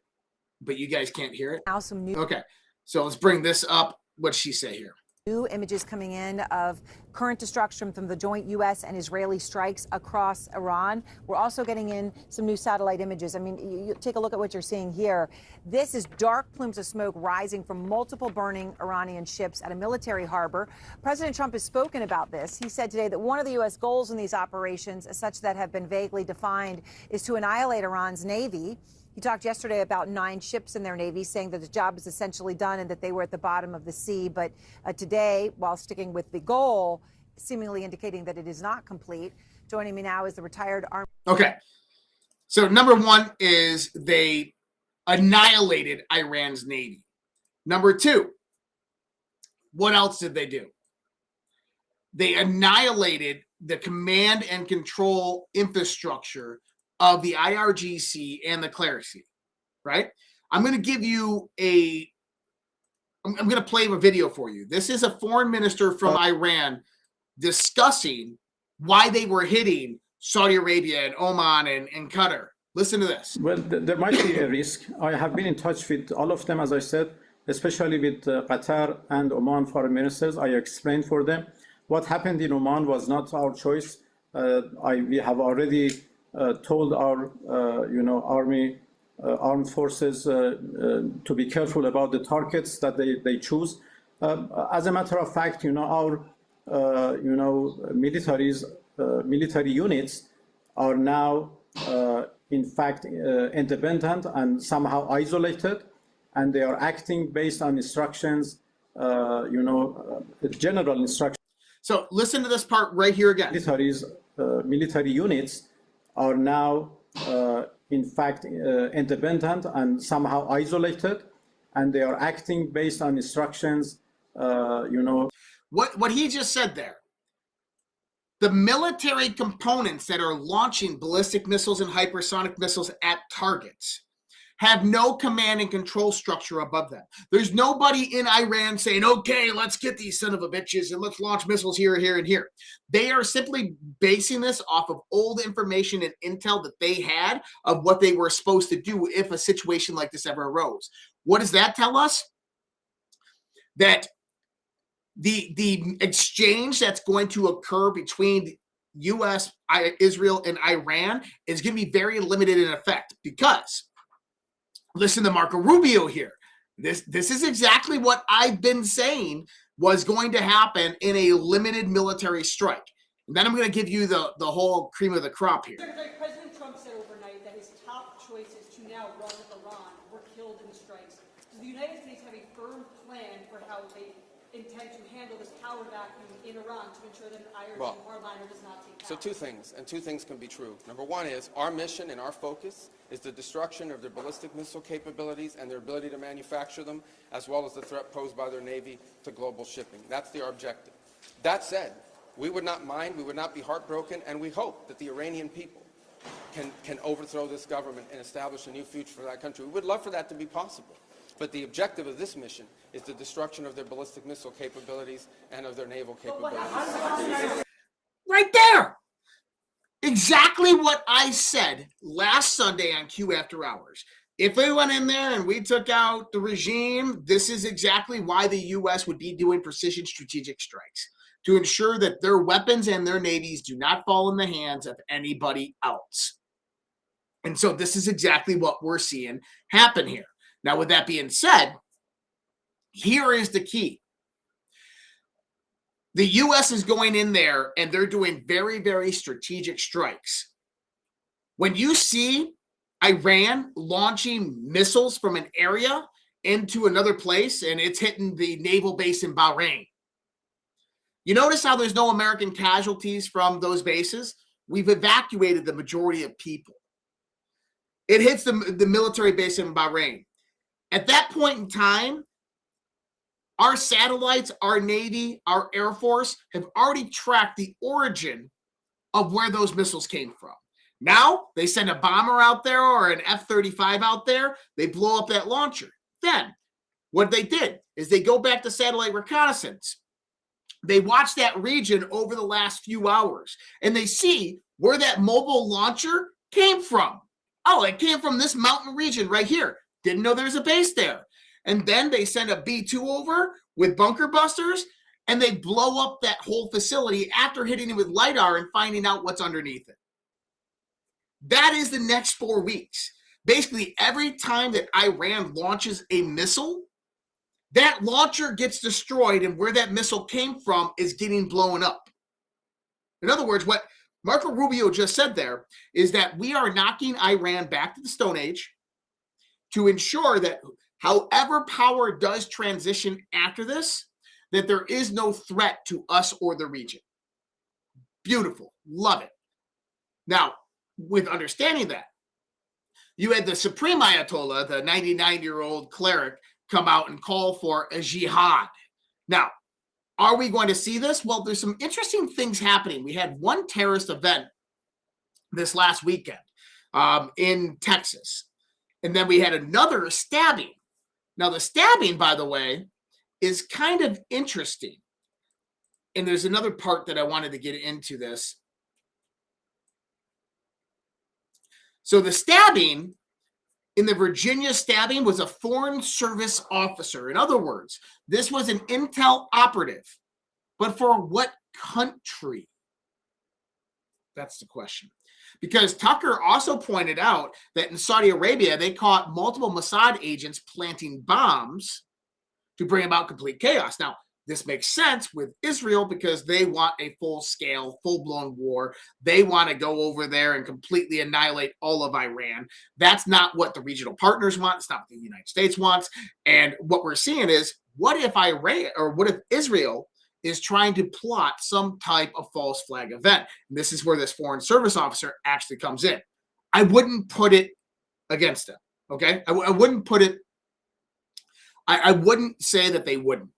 but you guys can't hear it. Now some new. Okay, so let's bring this up. What'd she say here? New images coming in of current destruction from the joint U.S. and Israeli strikes across Iran. We're also getting in some new satellite images. I mean, you take a look at what you're seeing here. This is dark plumes of smoke rising from multiple burning Iranian ships at a military harbor. President Trump has spoken about this. He said today that one of the U.S. goals in these operations, such that have been vaguely defined, is to annihilate Iran's navy. He talked yesterday about 9 ships in their navy, saying that the job is essentially done and that they were at the bottom of the sea. But today, while sticking with the goal, seemingly indicating that it is not complete. Joining me now is the retired Army. Okay. So number one is they annihilated Iran's navy. Number two, what else did they do? They annihilated the command and control infrastructure of the IRGC and the clerisy, right? I'm going to give you I'm going to play a video for you. This is a foreign minister from Iran discussing why they were hitting Saudi Arabia and Oman and Qatar. Listen to this. Well, there might be a risk. I have been in touch with all of them, as I said, especially with Qatar and Oman foreign ministers. I explained for them what happened in Oman was not our choice. We have already told our, armed forces to be careful about the targets that they choose. As a matter of fact, our, military units are now, in fact, independent and somehow isolated, and they are acting based on instructions, general instructions. So listen to this part right here again. Military units are now, in fact, independent and somehow isolated, and they are acting based on instructions, What he just said there. The military components that are launching ballistic missiles and hypersonic missiles at targets have no command and control structure above them. There's nobody in Iran saying, okay, let's get these son of a bitches and let's launch missiles here, here, and here. They are simply basing this off of old information and intel that they had of what they were supposed to do if a situation like this ever arose. What does that tell us? That the exchange that's going to occur between U.S., Israel, and Iran is going to be very limited in effect because listen to Marco Rubio here. This is exactly what I've been saying was going to happen in a limited military strike. And then I'm going to give you the whole cream of the crop here. President Trump said overnight that his top choices to now run Iran were killed in strikes. Does the United States have a firm plan for how they intend to handle this power vacuum in Iran to ensure that an IRGC hardliner does not take power? So two things, and two things can be true. Number one is our mission and our focus is the destruction of their ballistic missile capabilities and their ability to manufacture them, as well as the threat posed by their Navy to global shipping. That's their objective. That said, we would not mind, we would not be heartbroken, and we hope that the Iranian people can overthrow this government and establish a new future for that country. We would love for that to be possible. But the objective of this mission is the destruction of their ballistic missile capabilities and of their naval capabilities. Right there. Exactly what I said last Sunday on Q After Hours. If we went in there and we took out the regime, this is exactly why the U.S. would be doing precision strategic strikes, to ensure that their weapons and their navies do not fall in the hands of anybody else. And so this is exactly what we're seeing happen here. Now, with that being said, here is the key. The U.S. is going in there and they're doing very, very strategic strikes. When you see Iran launching missiles from an area into another place and it's hitting the naval base in Bahrain, you notice how there's no American casualties from those bases? We've evacuated the majority of people. It hits the military base in Bahrain. At that point in time, our satellites, our Navy, our Air Force have already tracked the origin of where those missiles came from. Now, they send a bomber out there or an F-35 out there, they blow up that launcher. Then, what they did is they go back to satellite reconnaissance. They watch that region over the last few hours, and they see where that mobile launcher came from. Oh, it came from this mountain region right here. Didn't know there's a base there. And then they send a B-2 over with bunker busters, and they blow up that whole facility after hitting it with LiDAR and finding out what's underneath it. That is the next 4 weeks. Basically, every time that Iran launches a missile, that launcher gets destroyed, and where that missile came from is getting blown up. In other words, what Marco Rubio just said there is that we are knocking Iran back to the Stone Age to ensure that however power does transition after this, that there is no threat to us or the region. Beautiful. Love it. Now, with understanding that, you had the Supreme Ayatollah, the 99-year-old cleric, come out and call for a jihad. Now, are we going to see this? Well, there's some interesting things happening. We had one terrorist event this last weekend in Texas. And then we had another stabbing. Now, the stabbing, by the way, is kind of interesting. And there's another part that I wanted to get into this. So the stabbing in the Virginia stabbing was a Foreign Service officer. In other words, this was an intel operative. But for what country? That's the question. Because Tucker also pointed out that in Saudi Arabia, they caught multiple Mossad agents planting bombs to bring about complete chaos. Now, this makes sense with Israel because they want a full-scale, full-blown war. They want to go over there and completely annihilate all of Iran. That's not what the regional partners want. It's not what the United States wants. And what we're seeing is, what if Israel is trying to plot some type of false flag event? And this is where this Foreign Service officer actually comes in. I wouldn't put it against them, okay? I wouldn't put it, I wouldn't say that they wouldn't,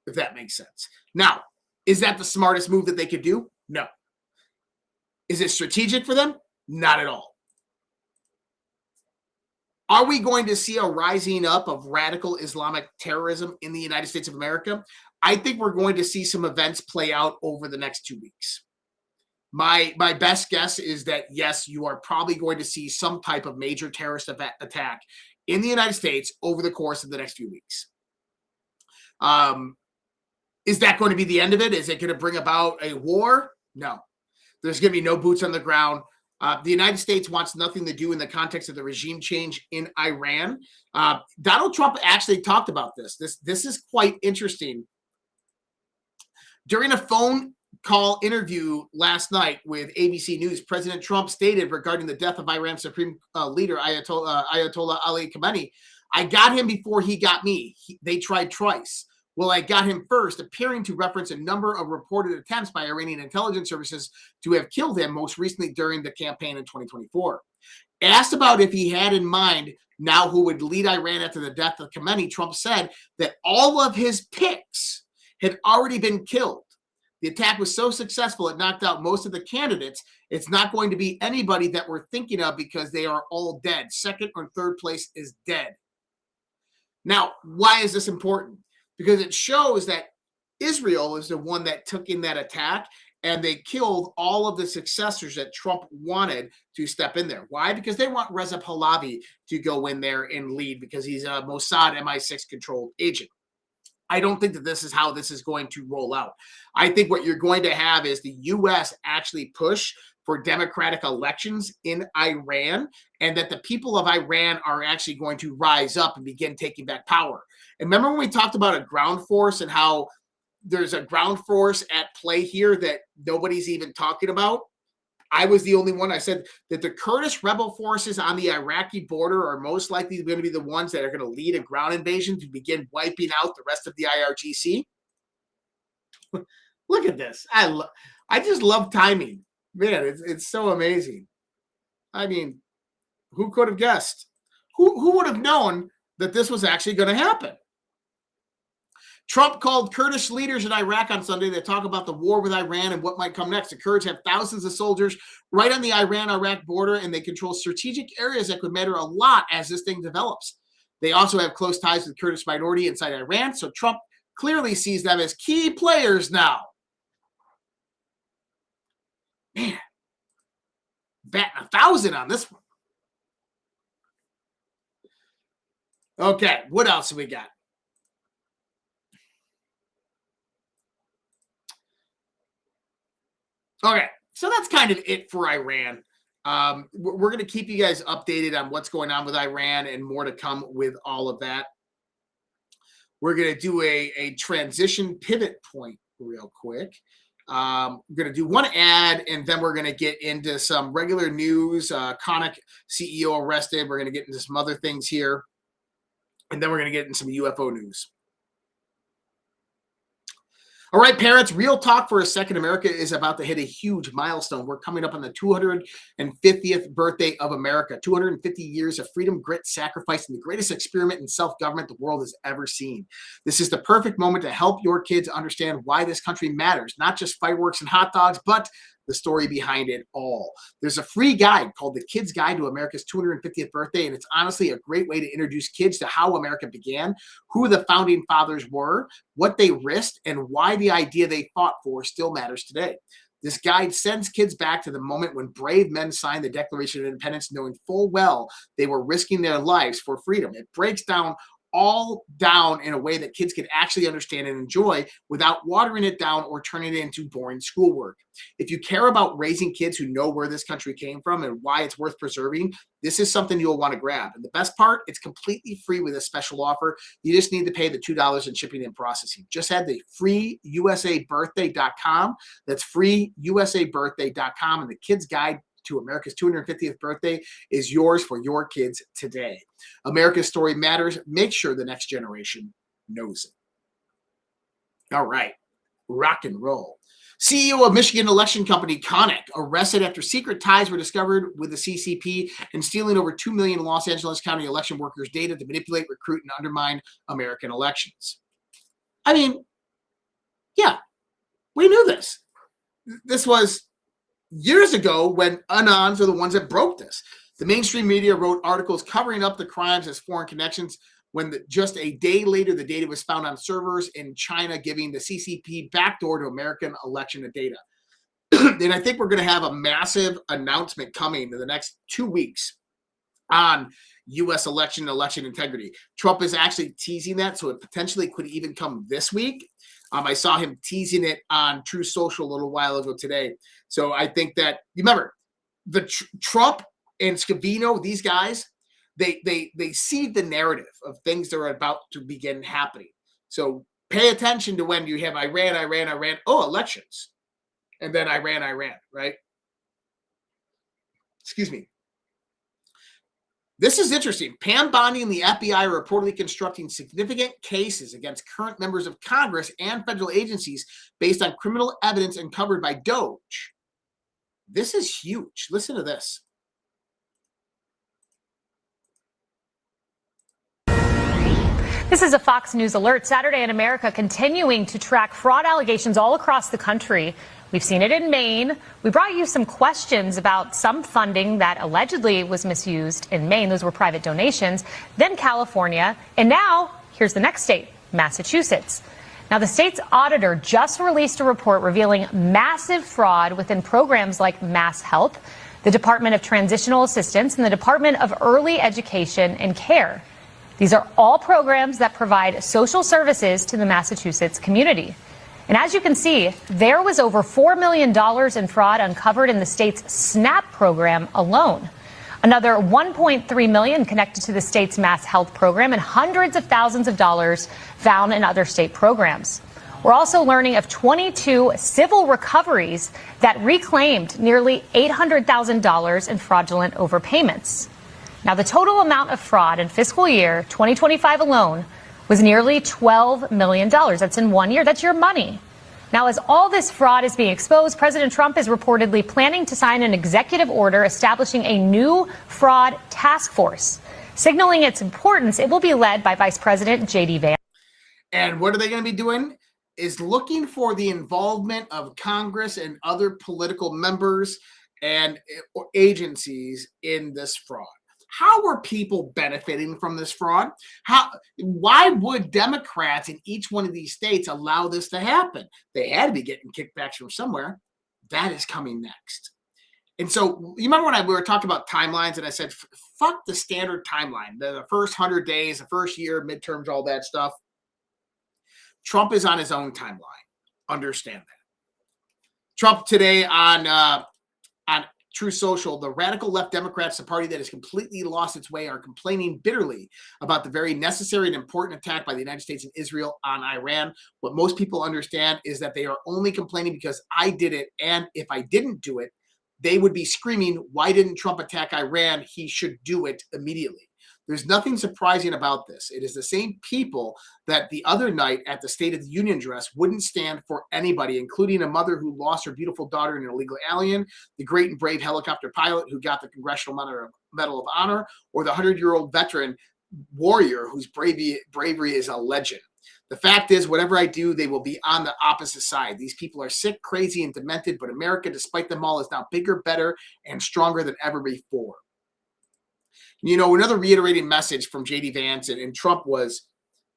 if that makes sense. Now, is that the smartest move that they could do? No. Is it strategic for them? Not at all. Are we going to see a rising up of radical Islamic terrorism in the United States of America? I think we're going to see some events play out over the next 2 weeks. My best guess is that, yes, you are probably going to see some type of major terrorist attack in the United States over the course of the next few weeks. Is that going to be the end of it? Is it going to bring about a war? No. There's going to be no boots on the ground. The United States wants nothing to do in the context of the regime change in Iran. Donald Trump actually talked about this. This is quite interesting. During a phone call interview last night with ABC News, President Trump stated regarding the death of Iran's supreme leader, Ayatollah Ali Khamenei, "I got him before he got me. They tried twice. Well, I got him first," appearing to reference a number of reported attempts by Iranian intelligence services to have killed him, most recently during the campaign in 2024. Asked about if he had in mind now who would lead Iran after the death of Khamenei, Trump said that all of his picks had already been killed. The attack was so successful it knocked out most of the candidates. It's not going to be anybody that we're thinking of because they are all dead. Second or third place is dead. Now, why is this important? Because it shows that Israel is the one that took in that attack, and they killed all of the successors that Trump wanted to step in there. Why? Because they want Reza Pahlavi to go in there and lead, because he's a Mossad MI6 controlled agent. I don't think that this is how this is going to roll out. I think what you're going to have is the U.S. actually push for democratic elections in Iran, and that the people of Iran are actually going to rise up and begin taking back power. And remember when we talked about a ground force and how there's a ground force at play here that nobody's even talking about? I was the only one. I said that the Kurdish rebel forces on the Iraqi border are most likely going to be the ones that are going to lead a ground invasion to begin wiping out the rest of the IRGC. Look at this. I just love timing. Man, it's so amazing. I mean, who could have guessed? Who would have known that this was actually going to happen? Trump called Kurdish leaders in Iraq on Sunday to talk about the war with Iran and what might come next. The Kurds have thousands of soldiers right on the Iran-Iraq border, and they control strategic areas that could matter a lot as this thing develops. They also have close ties with the Kurdish minority inside Iran, so Trump clearly sees them as key players now. Man, batting 1,000 on this one. Okay, what else have we got? Okay, so that's kind of it for Iran. We're going to keep you guys updated on what's going on with Iran and more to come with all of that. We're going to do a transition pivot point real quick. We're going to do one ad, and then we're going to get into some regular news. Konik CEO arrested. We're going to get into some other things here. And then we're going to get into some UFO news. All right, parents, real talk for a second. America is about to hit a huge milestone. We're coming up on the 250th birthday of America. 250 years of freedom, grit, sacrifice, and the greatest experiment in self-government the world has ever seen. This is the perfect moment to help your kids understand why this country matters. Not just fireworks and hot dogs, but the story behind it all. There's a free guide called The Kid's Guide to America's 250th Birthday, and it's honestly a great way to introduce kids to how America began, who the founding fathers were, what they risked, and why the idea they fought for still matters today. This guide sends kids back to the moment when brave men signed the Declaration of Independence, knowing full well they were risking their lives for freedom. It breaks down all down in a way that kids can actually understand and enjoy without watering it down or turning it into boring schoolwork. If you care about raising kids who know where this country came from and why it's worth preserving, this is something you'll want to grab. And the best part, it's completely free with a special offer. You just need to pay the $2 in shipping and processing. Just head to freeusabirthday.com. That's freeusabirthday.com, and the Kids Guide to America's 250th birthday is yours for your kids today. America's story matters. Make sure the next generation knows it. All right, rock and roll. CEO of Michigan election company Konik arrested after secret ties were discovered with the CCP and stealing over 2 million Los Angeles County election workers' data to manipulate, recruit, and undermine American elections. I mean, yeah, we knew this. This was years ago when Anons are the ones that broke this. The mainstream media wrote articles covering up the crimes as foreign connections when just a day later, the data was found on servers in China, giving the CCP backdoor to American election data. And I think we're going to have a massive announcement coming in the next 2 weeks on U.S. election integrity. Trump is actually teasing that, so it potentially could even come this week. I saw him teasing it on True Social a little while ago today. So I think that, remember, the Trump and Scavino, these guys, they see the narrative of things that are about to begin happening. So pay attention to when you have Iran, elections, and then Iran, right? Excuse me. This is interesting. Pam Bondi and the FBI are reportedly constructing significant cases against current members of Congress and federal agencies based on criminal evidence uncovered by Doge. This is huge. Listen to this. This is a Fox News alert. Saturday in America continuing to track fraud allegations all across the country. We've seen it in Maine. We brought you some questions about some funding that allegedly was misused in Maine. Those were private donations. Then California. And now, here's the next state, Massachusetts. Now, the state's auditor just released a report revealing massive fraud within programs like Mass Health, the Department of Transitional Assistance, and the Department of Early Education and Care. These are all programs that provide social services to the Massachusetts community. And as you can see, there was over $4 million in fraud uncovered in the state's SNAP program alone. Another $1.3 million connected to the state's Mass Health program, and hundreds of thousands of dollars found in other state programs. We're also learning of 22 civil recoveries that reclaimed nearly $800,000 in fraudulent overpayments. Now, the total amount of fraud in fiscal year 2025 alone was nearly $12 million. That's in 1 year. That's your money. Now, as all this fraud is being exposed, President Trump is reportedly planning to sign an executive order establishing a new fraud task force. Signaling its importance, it will be led by Vice President J.D. Vance. And what are they going to be doing? Is looking for the involvement of Congress and other political members and agencies in this fraud. How are people benefiting from this fraud? Why would Democrats in each one of these states allow this to happen? They had to be getting kickbacks from somewhere. That is coming next. And so you remember when we were talking about timelines and I said, fuck the standard timeline, the first 100 days, the first year, midterms, all that stuff. Trump is on his own timeline. Understand that. Trump today on True Social, the radical left Democrats, the party that has completely lost its way, are complaining bitterly about the very necessary and important attack by the United States and Israel on Iran. What most people understand is that they are only complaining because I did it, and if I didn't do it, they would be screaming, why didn't Trump attack Iran? He should do it immediately. There's nothing surprising about this. It is the same people that the other night at the State of the Union address wouldn't stand for anybody, including a mother who lost her beautiful daughter in an illegal alien, the great and brave helicopter pilot who got the Congressional Medal of Honor, or the 100-year-old veteran warrior whose bravery is a legend. The fact is, whatever I do, they will be on the opposite side. These people are sick, crazy, and demented, but America, despite them all, is now bigger, better, and stronger than ever before. You know, another reiterating message from J.D. Vance and Trump was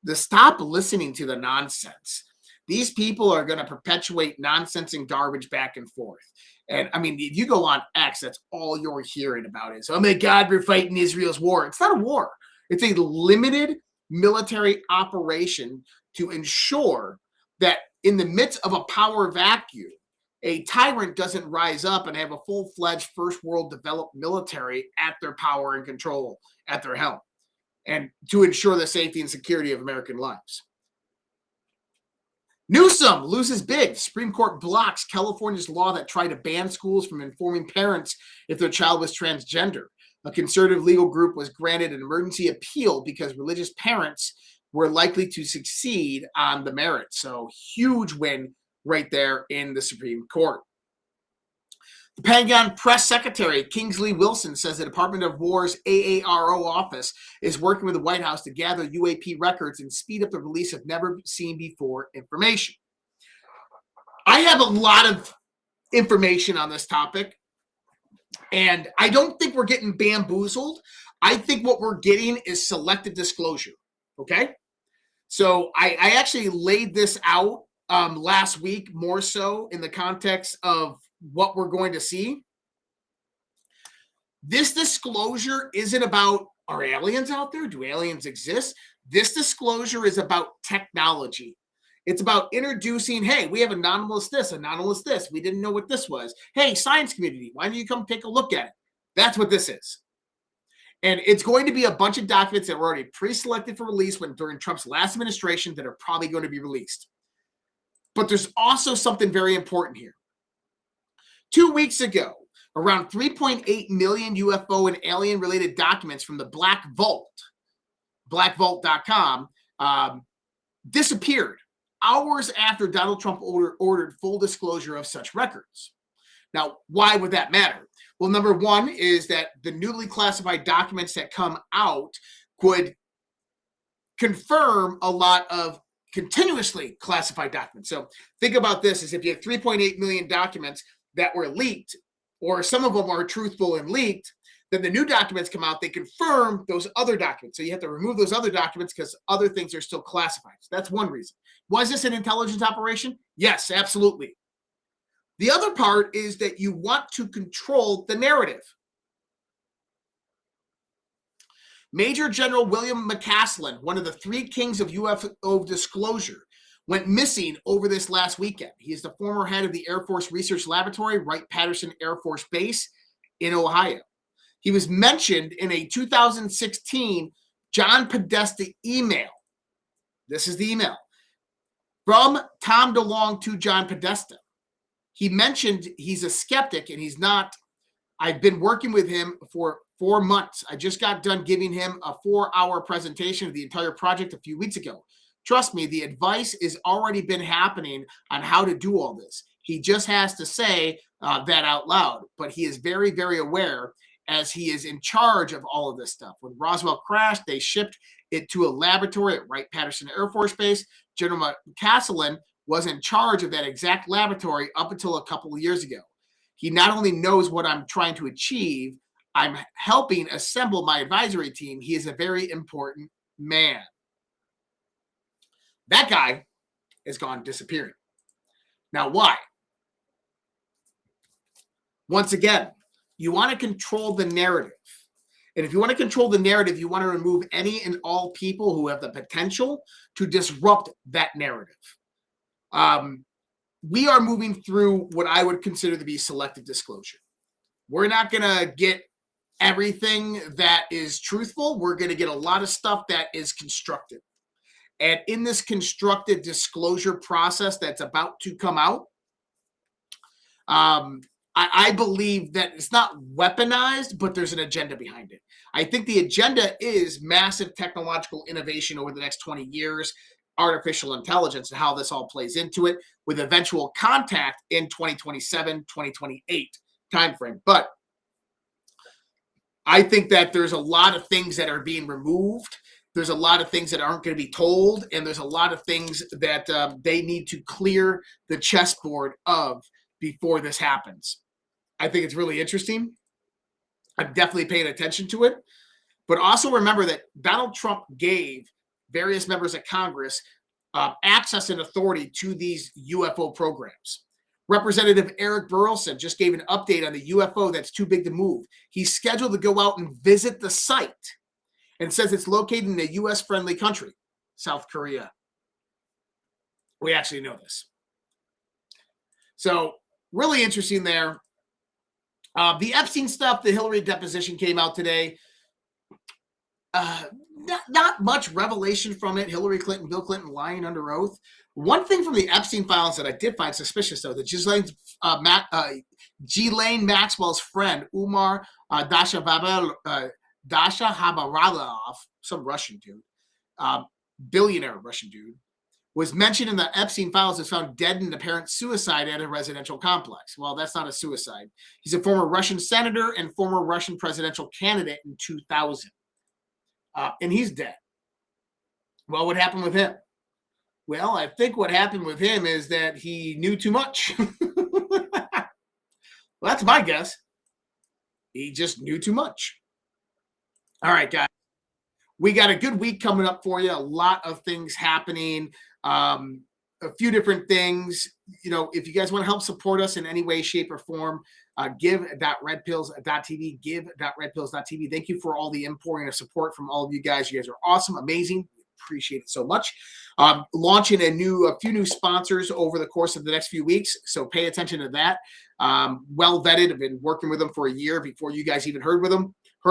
to stop listening to the nonsense. These people are going to perpetuate nonsense and garbage back and forth. And I mean, if you go on X, that's all you're hearing about is, oh my God, we're fighting Israel's war. It's not a war. It's a limited military operation to ensure that in the midst of a power vacuum, a tyrant doesn't rise up and have a full-fledged first world developed military at their power and control at their helm, and to ensure the safety and security of American lives. Newsom loses big. Supreme Court blocks California's law that tried to ban schools from informing parents if their child was transgender. A conservative legal group was granted an emergency appeal because religious parents were likely to succeed on the merits. So huge win right there in the Supreme Court. The Pentagon Press Secretary Kingsley Wilson says the Department of War's AARO office is working with the White House to gather UAP records and speed up the release of never-seen-before information. I have a lot of information on this topic, and I don't think we're getting bamboozled. I think what we're getting is selective disclosure, okay? So I actually laid this out last week, more so in the context of what we're going to see. This disclosure isn't about, are aliens out there? Do aliens exist? This disclosure is about technology. It's about introducing, hey, we have anomalous this, anomalous this. We didn't know what this was. Hey, science community, why don't you come take a look at it? That's what this is. And it's going to be a bunch of documents that were already pre-selected for release during Trump's last administration that are probably going to be released. But there's also something very important here. 2 weeks ago, around 3.8 million UFO and alien-related documents from the Black Vault, blackvault.com, disappeared hours after Donald Trump ordered full disclosure of such records. Now, why would that matter? Well, number one is that the newly classified documents that come out could confirm a lot of continuously classified documents. So think about this as if you have 3.8 million documents that were leaked, or some of them are truthful and leaked, then the new documents come out, they confirm those other documents. So you have to remove those other documents because other things are still classified. So that's one reason. Was this an intelligence operation? Yes, absolutely. The other part is that you want to control the narrative. Major General William McCaslin, one of the three kings of UFO disclosure, went missing over this last weekend. He is the former head of the Air Force Research Laboratory, Wright-Patterson Air Force Base in Ohio. He was mentioned in a 2016 John Podesta email. This is the email from Tom DeLonge to John Podesta. He mentioned he's a skeptic and he's not. I've been working with him for 4 months. I just got done giving him a 4-hour presentation of the entire project a few weeks ago. Trust me, the advice has already been happening on how to do all this. He just has to say that out loud, but he is very, very aware as he is in charge of all of this stuff. When Roswell crashed, they shipped it to a laboratory at Wright-Patterson Air Force Base. General McCaslin was in charge of that exact laboratory up until a couple of years ago. He not only knows what I'm trying to achieve, I'm helping assemble my advisory team. He is a very important man. That guy is gone disappearing. Now, why? Once again, you want to control the narrative. And if you want to control the narrative, you want to remove any and all people who have the potential to disrupt that narrative. We are moving through what I would consider to be selective disclosure. We're not going to get everything that is truthful. We're going to get a lot of stuff that is constructed. And in this constructed disclosure process that's about to come out, I believe that it's not weaponized, but there's an agenda behind it. I think the agenda is massive technological innovation over the next 20 years, artificial intelligence, and how this all plays into it, with eventual contact in 2027, 2028 timeframe. But I think that there's a lot of things that are being removed. There's a lot of things that aren't going to be told, and there's a lot of things that they need to clear the chessboard of before this happens. I think it's really interesting. I'm definitely paying attention to it. But also remember that Donald Trump gave various members of Congress access and authority to these UFO programs. Representative Eric Burlison just gave an update on the UFO that's too big to move. He's scheduled to go out and visit the site and says it's located in a U.S.-friendly country, South Korea. We actually know this. So really interesting there. The Epstein stuff, the Hillary deposition came out today. Not much revelation from it. Hillary Clinton, Bill Clinton lying under oath. One thing from the Epstein files that I did find suspicious, though, that Ghislaine Maxwell's friend, Umar Dashahabaradov, some Russian dude, billionaire Russian dude, was mentioned in the Epstein files as found dead in apparent suicide at a residential complex. Well, that's not a suicide. He's a former Russian senator and former Russian presidential candidate in 2000. And he's dead. Well, what happened with him? Well, I think what happened with him is that he knew too much. Well, that's my guess. He just knew too much. All right, guys. We got a good week coming up for you. A lot of things happening. A few different things. You know, if you guys want to help support us in any way, shape, or form, give.redpills.tv, give.redpills.tv. Thank you for all the impouring of support from all of you guys. You guys are awesome, amazing. Appreciate it so much. Launching a few new sponsors over the course of the next few weeks, so pay attention to that. Well vetted. I've been working with them for a year before you guys even heard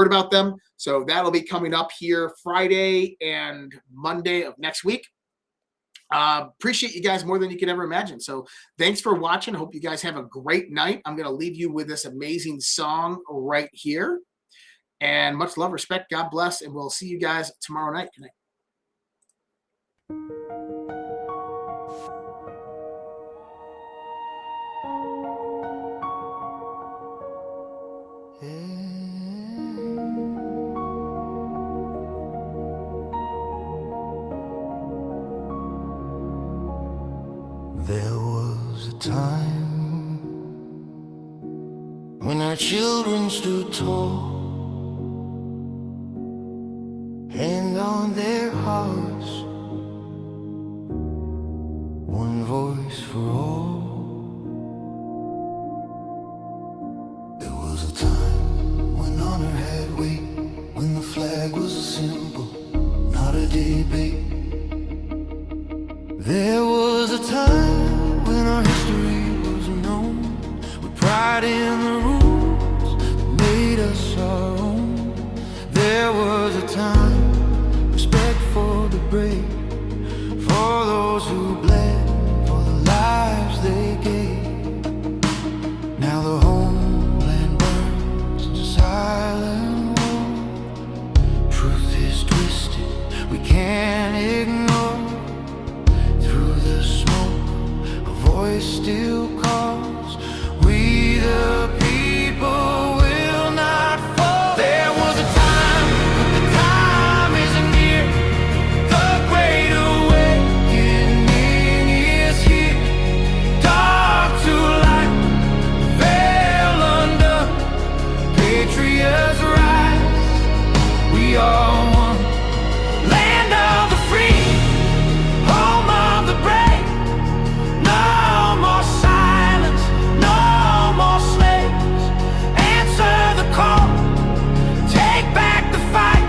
about them. So that'll be coming up here Friday and Monday of next week. Appreciate you guys more than you can ever imagine. So thanks for watching. Hope you guys have a great night. I'm going to leave you with this amazing song right here. And much love, respect, God bless, and we'll see you guys tomorrow night. Good night. There was a time when our children stood tall, hand on their hearts, one voice for all. There was a time when honor had weight, when the flag was a symbol, not a debate. There was a time when our history was known, with pride in the rules that made us our own. There was a time, respect for the brave, for those who bled, for the lives they gave. Now the homeland burns to silent war. Truth is twisted, we can't ignore. Through the smoke, a voice still calls. We the people will not fall. There was a time, but the time isn't near. The great awakening is here. Dark to light, veil undone. Patriots rise, we are one. Land of the free, home of the brave. No more silence, no more slaves. Answer the call, take back the fight.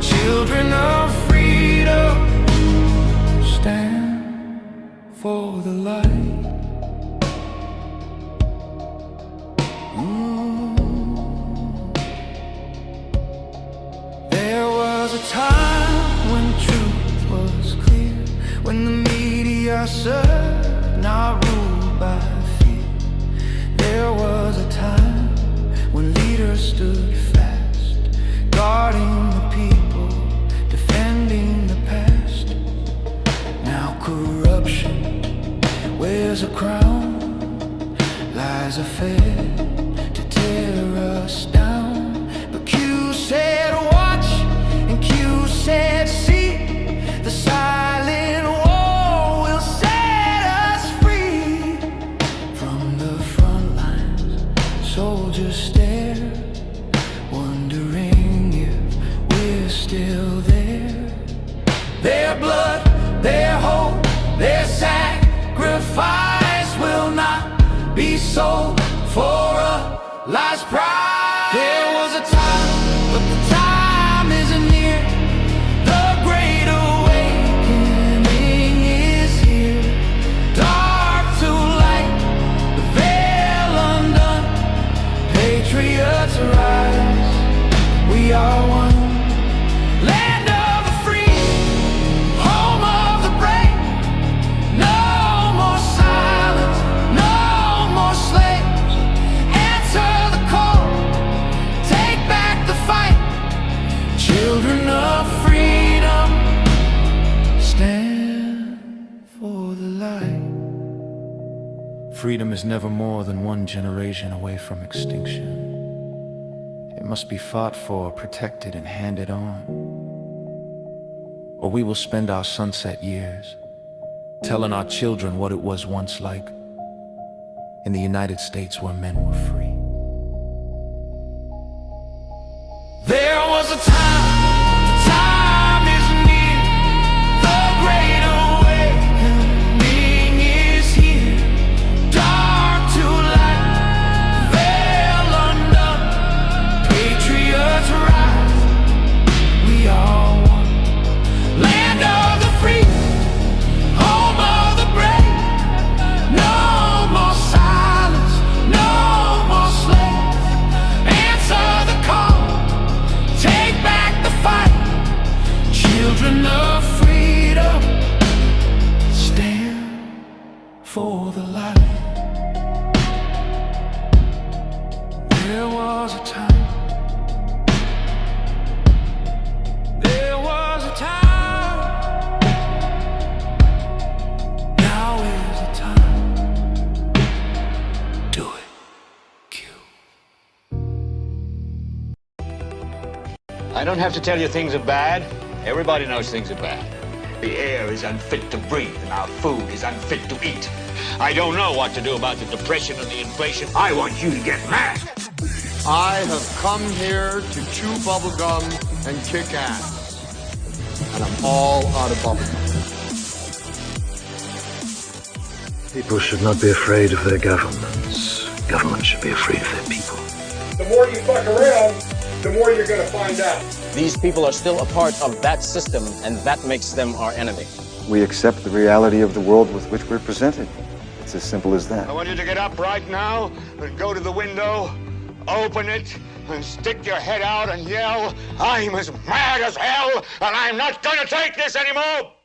Children of freedom, stand for the light. There was a time when truth was clear, when the media served, not ruled by fear. There was a time when leaders stood fast, guarding the people, defending the past. Now corruption wears a crown, lies are fed to tear us down. But Q said watch, and Q said see. The silent war will set us free. From the front lines, soldiers stare, wondering if we're still there. Their blood, their hope, their sacrifice will not be sold for a last prize. There was a time, but the time isn't near. The great awakening is here. Dark to light, the veil undone. Patriots rise, we are one. Land of the free, home of the brave. No more silence, no more slaves. Answer the call, take back the fight. Children of freedom, stand for the light. Freedom is never more than one generation away from extinction. It must be fought for, protected, and handed on. Or we will spend our sunset years telling our children what it was once like in the United States where men were free. There was a time, the time is near. The great awakening is here. Dark to light, veil undone. Patriots rise, we are one. Land of the free, home of the brave. No more silence, no more slaves. Answer the call, take back the fight. Children of freedom, stand for the light. There was a time, there was a time. Now is the time. Do it. I don't have to tell you things are bad. Everybody knows things are bad. The air is unfit to breathe and our food is unfit to eat. I don't know what to do about the depression and the inflation. I want you to get mad. I have come here to chew bubblegum and kick ass. And I'm all out of bubblegum. People should not be afraid of their governments. Governments should be afraid of their people. The more you fuck around, the more you're going to find out. These people are still a part of that system, and that makes them our enemy. We accept the reality of the world with which we're presented. It's as simple as that. I want you to get up right now and go to the window, open it, and stick your head out and yell, I'm as mad as hell, and I'm not going to take this anymore!